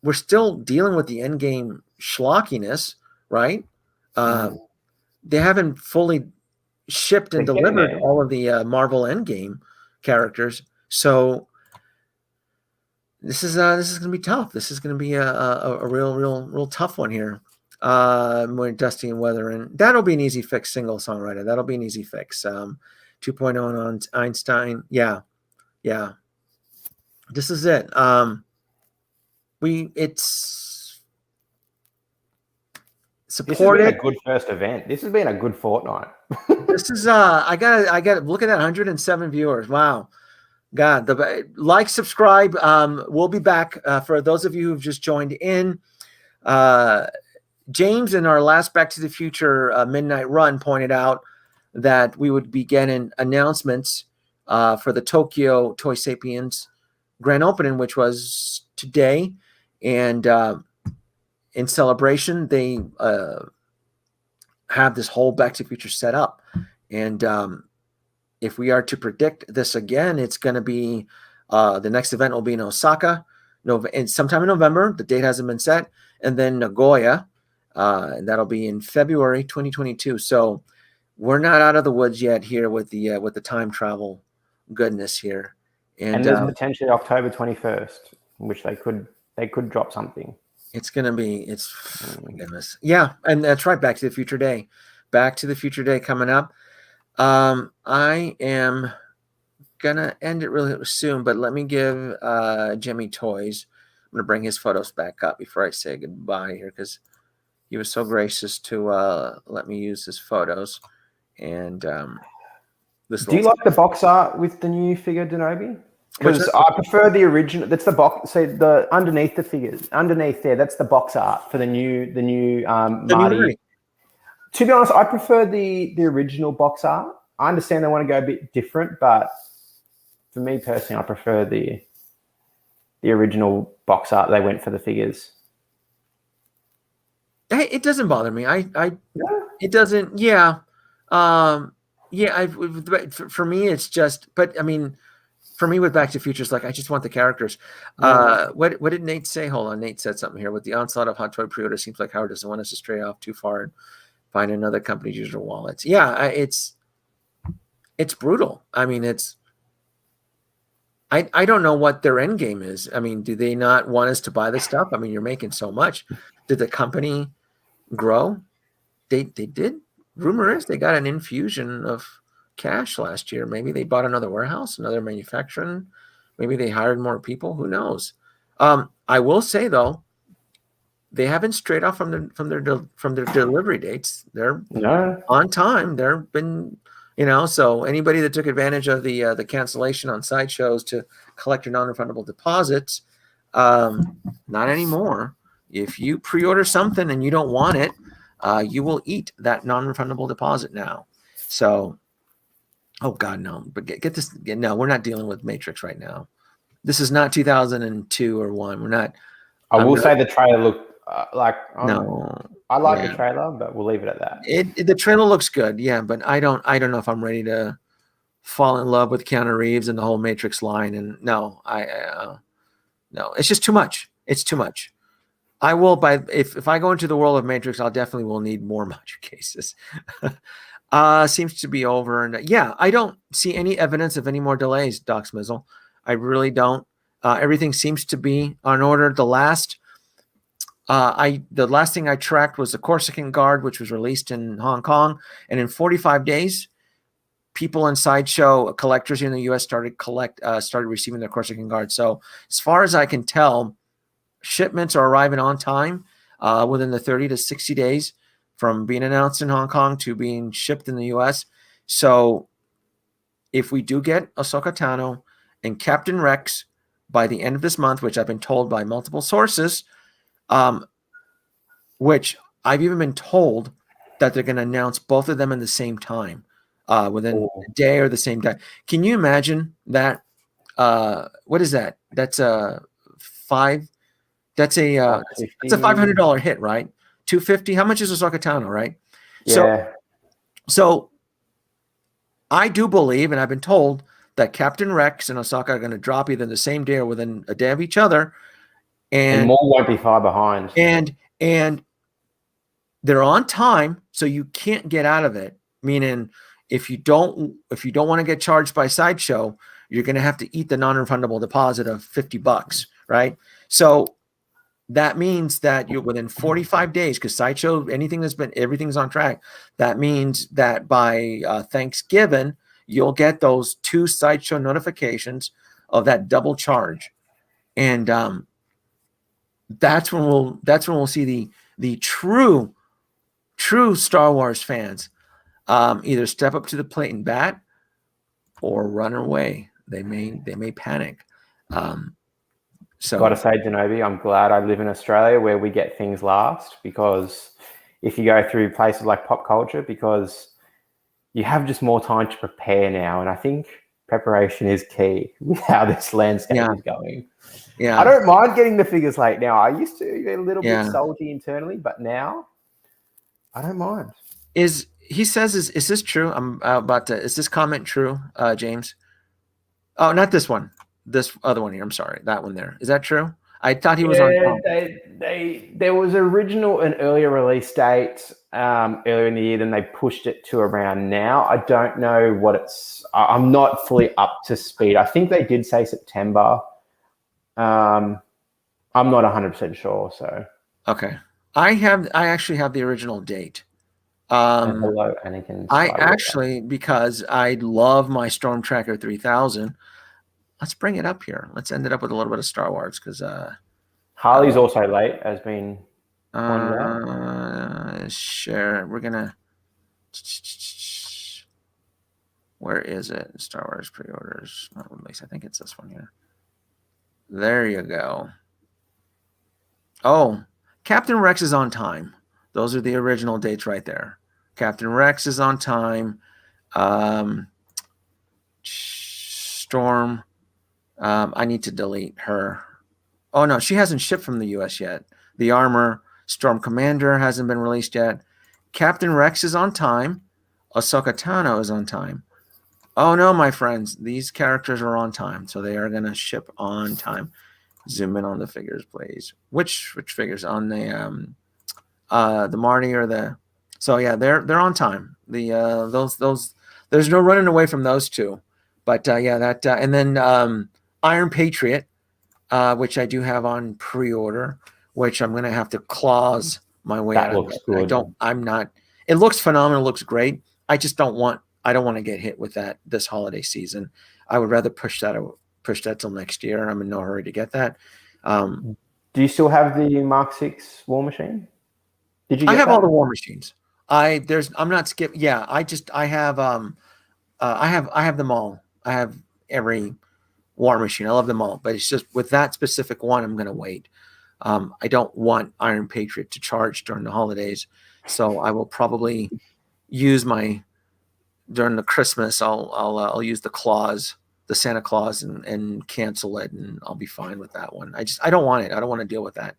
We're still dealing with the endgame schlockiness, right? They haven't fully shipped and delivered all of the Marvel Endgame characters, so this is going to be tough. This is going to be a real tough one here. When Dusty and Weather, and that'll be an easy fix. Single songwriter, that'll be an easy fix. 2.0 on Einstein, yeah. This is it. It's supported. This has been a good first event. This has been a good fortnight. This is I got look at that, 107 viewers. Wow. God, like, subscribe. We'll be back for those of you who've just joined in. James, in our last Back to the Future midnight run, pointed out that we would be getting announcements for the Tokyo Toy Sapiens grand opening, which was today. And in celebration, they have this whole Back to the Future set up. And if we are to predict this again, it's going to be the next event will be in Osaka, sometime in November. The date hasn't been set. And then Nagoya, and that'll be in February 2022. So we're not out of the woods yet here with the time travel goodness here. And there's potentially October 21st, which they could drop something. It's going to be, oh my goodness. Yeah, and that's right, Back to the Future Day. Back to the Future Day coming up. I am going to end it really soon, but let me give GemiiToys, I'm going to bring his photos back up before I say goodbye here, because he was so gracious to let me use his photos. And do you like the box art with the new figure, Denobi? Because I prefer the original. That's the box. So the underneath the figures, underneath there, that's the box art for the new Marty. To be honest, I prefer the original box art. I understand they want to go a bit different, but for me personally, I prefer the original box art. They went for the figures. It doesn't bother me. It doesn't. Yeah. Yeah. For me, it's just, but I mean, for me with Back to the Future, it's like, I just want the characters. What did Nate say? Hold on. Nate said something here. With the onslaught of Hot Toy pre-order, seems like Howard doesn't want us to stray off too far and find another company's user wallets. Yeah. It's brutal. I mean, I don't know what their end game is. I mean, do they not want us to buy the stuff? I mean, you're making so much. Did the company grow? They did. Rumor is they got an infusion of cash last year. Maybe they bought another warehouse, another manufacturing. Maybe they hired more people. Who knows? I will say though, they haven't strayed off from their delivery dates. They're on time. They've been, so anybody that took advantage of the cancellation on sideshows to collect your non-refundable deposits, not anymore. If you pre-order something and you don't want it, you will eat that non-refundable deposit now. So, oh God, no! But get this. No, we're not dealing with Matrix right now. This is not 2002 or 1. We're not. I will say the trailer looked like. No, I like the trailer, but we'll leave it at that. The trailer looks good, yeah, but I don't know if I'm ready to fall in love with Keanu Reeves and the whole Matrix line. And no, no, it's just too much. It's too much. I will if I go into the world of Matrix, I'll definitely will need more module cases. Seems to be over, and yeah, I don't see any evidence of any more delays, Doc Smizzle. I really don't. Everything seems to be on order. The last thing I tracked was the Corsican Guard, which was released in Hong Kong, and in 45 days, people in Sideshow collectors in the U.S. started receiving their Corsican Guard. So as far as I can tell, shipments are arriving on time within the 30 to 60 days from being announced in Hong Kong to being shipped in the U.S. So if we do get Ahsoka Tano and Captain Rex by the end of this month, which I've been told by multiple sources, which I've even been told that they're going to announce both of them in the same time, within a day or the same day. Can you imagine that? What is that? That's a $500 hit, right? $250. How much is Ahsoka Tano, right? Yeah. So I do believe, and I've been told, that Captain Rex and Ahsoka are going to drop either the same day or within a day of each other, and more won't be far behind. And they're on time, so you can't get out of it. Meaning, if you don't want to get charged by Sideshow, you're going to have to eat the non-refundable deposit of $50, right? So that means that you're within 45 days, because Sideshow, everything's on track. That means that by Thanksgiving, you'll get those 2 Sideshow notifications of that double charge, and that's when we'll see the true Star Wars fans either step up to the plate and bat or run away. They may panic. So gotta say, Genobi, I'm glad I live in Australia where we get things last, because if you go through places like pop culture, because you have just more time to prepare now, and I think preparation is key with how this landscape is going. Yeah, I don't mind getting the figures late now. I used to be a little bit salty internally, but now I don't mind. Is this true? I'm about to. Is this comment true, James? Oh, not this one. This other one here. I'm sorry, that one there. Is that true? I thought he was on. There was an earlier release date earlier in the year, then they pushed it to around now. I don't know what it's. I'm not fully up to speed. I think they did say September. I'm not 100% sure. So okay, I actually have the original date. Hello, Anakin. I actually, because I love my Storm Tracker 3000. Let's bring it up here. Let's end it up with a little bit of Star Wars, because Harley's also late, has been share. We're gonna. Where is it? Star Wars pre-orders, not release. I think it's this one here. There you go. Oh, Captain Rex is on time. Those are the original dates right there. Captain Rex is on time. Storm. I need to delete her. Oh no, she hasn't shipped from the US yet. The Armor, Storm Commander hasn't been released yet. Captain Rex is on time. Ahsoka Tano is on time. Oh no, my friends, these characters are on time, so they are gonna ship on time. Zoom in on the figures, please. Which figures? On the Marty or the? So yeah, they're on time. The those there's no running away from those two. But yeah, that and then Iron Patriot, which I do have on pre-order, which I'm gonna have to clause my way out. That looks good. I'm not. It looks phenomenal. It looks great. I just don't want. I don't want to get hit with that this holiday season. I would rather push that till next year. I'm in no hurry to get that. Do you still have the Mark 6 War Machine? Did you? I have all the War Machines. I'm not skipping. Yeah, I have them all. I have every War Machine. I love them all, but it's just with that specific one, I'm going to wait. I don't want Iron Patriot to charge during the holidays, so I will probably use during the Christmas. I'll use the clause, the Santa Claus, and cancel it, and I'll be fine with that one. I don't want it. I don't want to deal with that.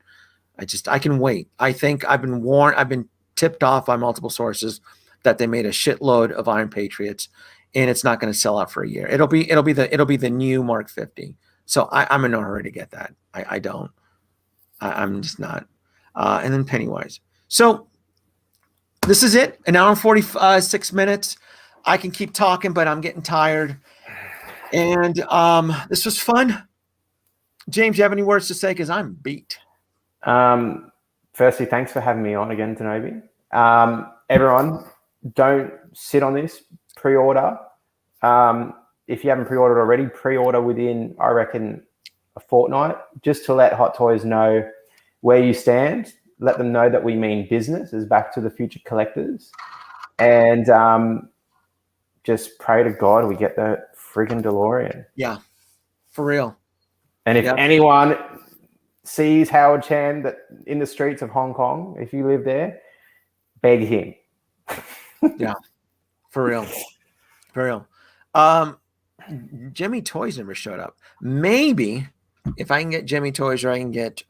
I can wait. I think I've been tipped off by multiple sources that they made a shitload of Iron Patriots, and it's not going to sell out for a year. It'll be the new Mark 50. So I'm in no hurry to get that. I don't. I'm just not. And then Pennywise. So this is it. An hour and 46 minutes. I can keep talking, but I'm getting tired. And this was fun. James, you have any words to say? Because I'm beat. Firstly, thanks for having me on again, Denobi. Everyone, don't sit on this. Pre-order. If you haven't pre-ordered already, pre-order within, I reckon, a fortnight, just to let Hot Toys know where you stand. Let them know that we mean business as Back to the Future collectors. And just pray to God we get the friggin' DeLorean. Yeah, for real. And if anyone sees Howard Chan in the streets of Hong Kong, if you live there, beg him. Yeah, for real. For real. GemiiToys never showed up. Maybe if I can get GemiiToys, or I can get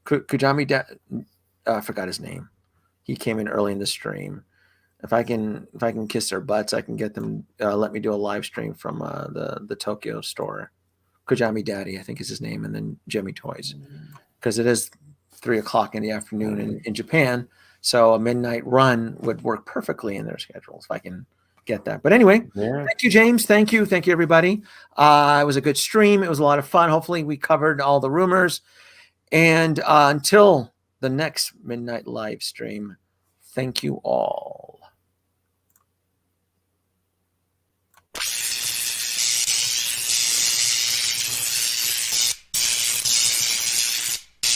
Kujami. I forgot his name. He came in early in the stream. If I can kiss their butts, I can get them. Let me do a live stream from the Tokyo store. Kujami Daddy, I think is his name, and then GemiiToys, because it is 3:00 in the afternoon in Japan. So a midnight run would work perfectly in their schedule if I can get that. But anyway, Thank you, James. Thank you, everybody. It was a good stream. It was a lot of fun. Hopefully, we covered all the rumors. And until the next midnight live stream, thank you all.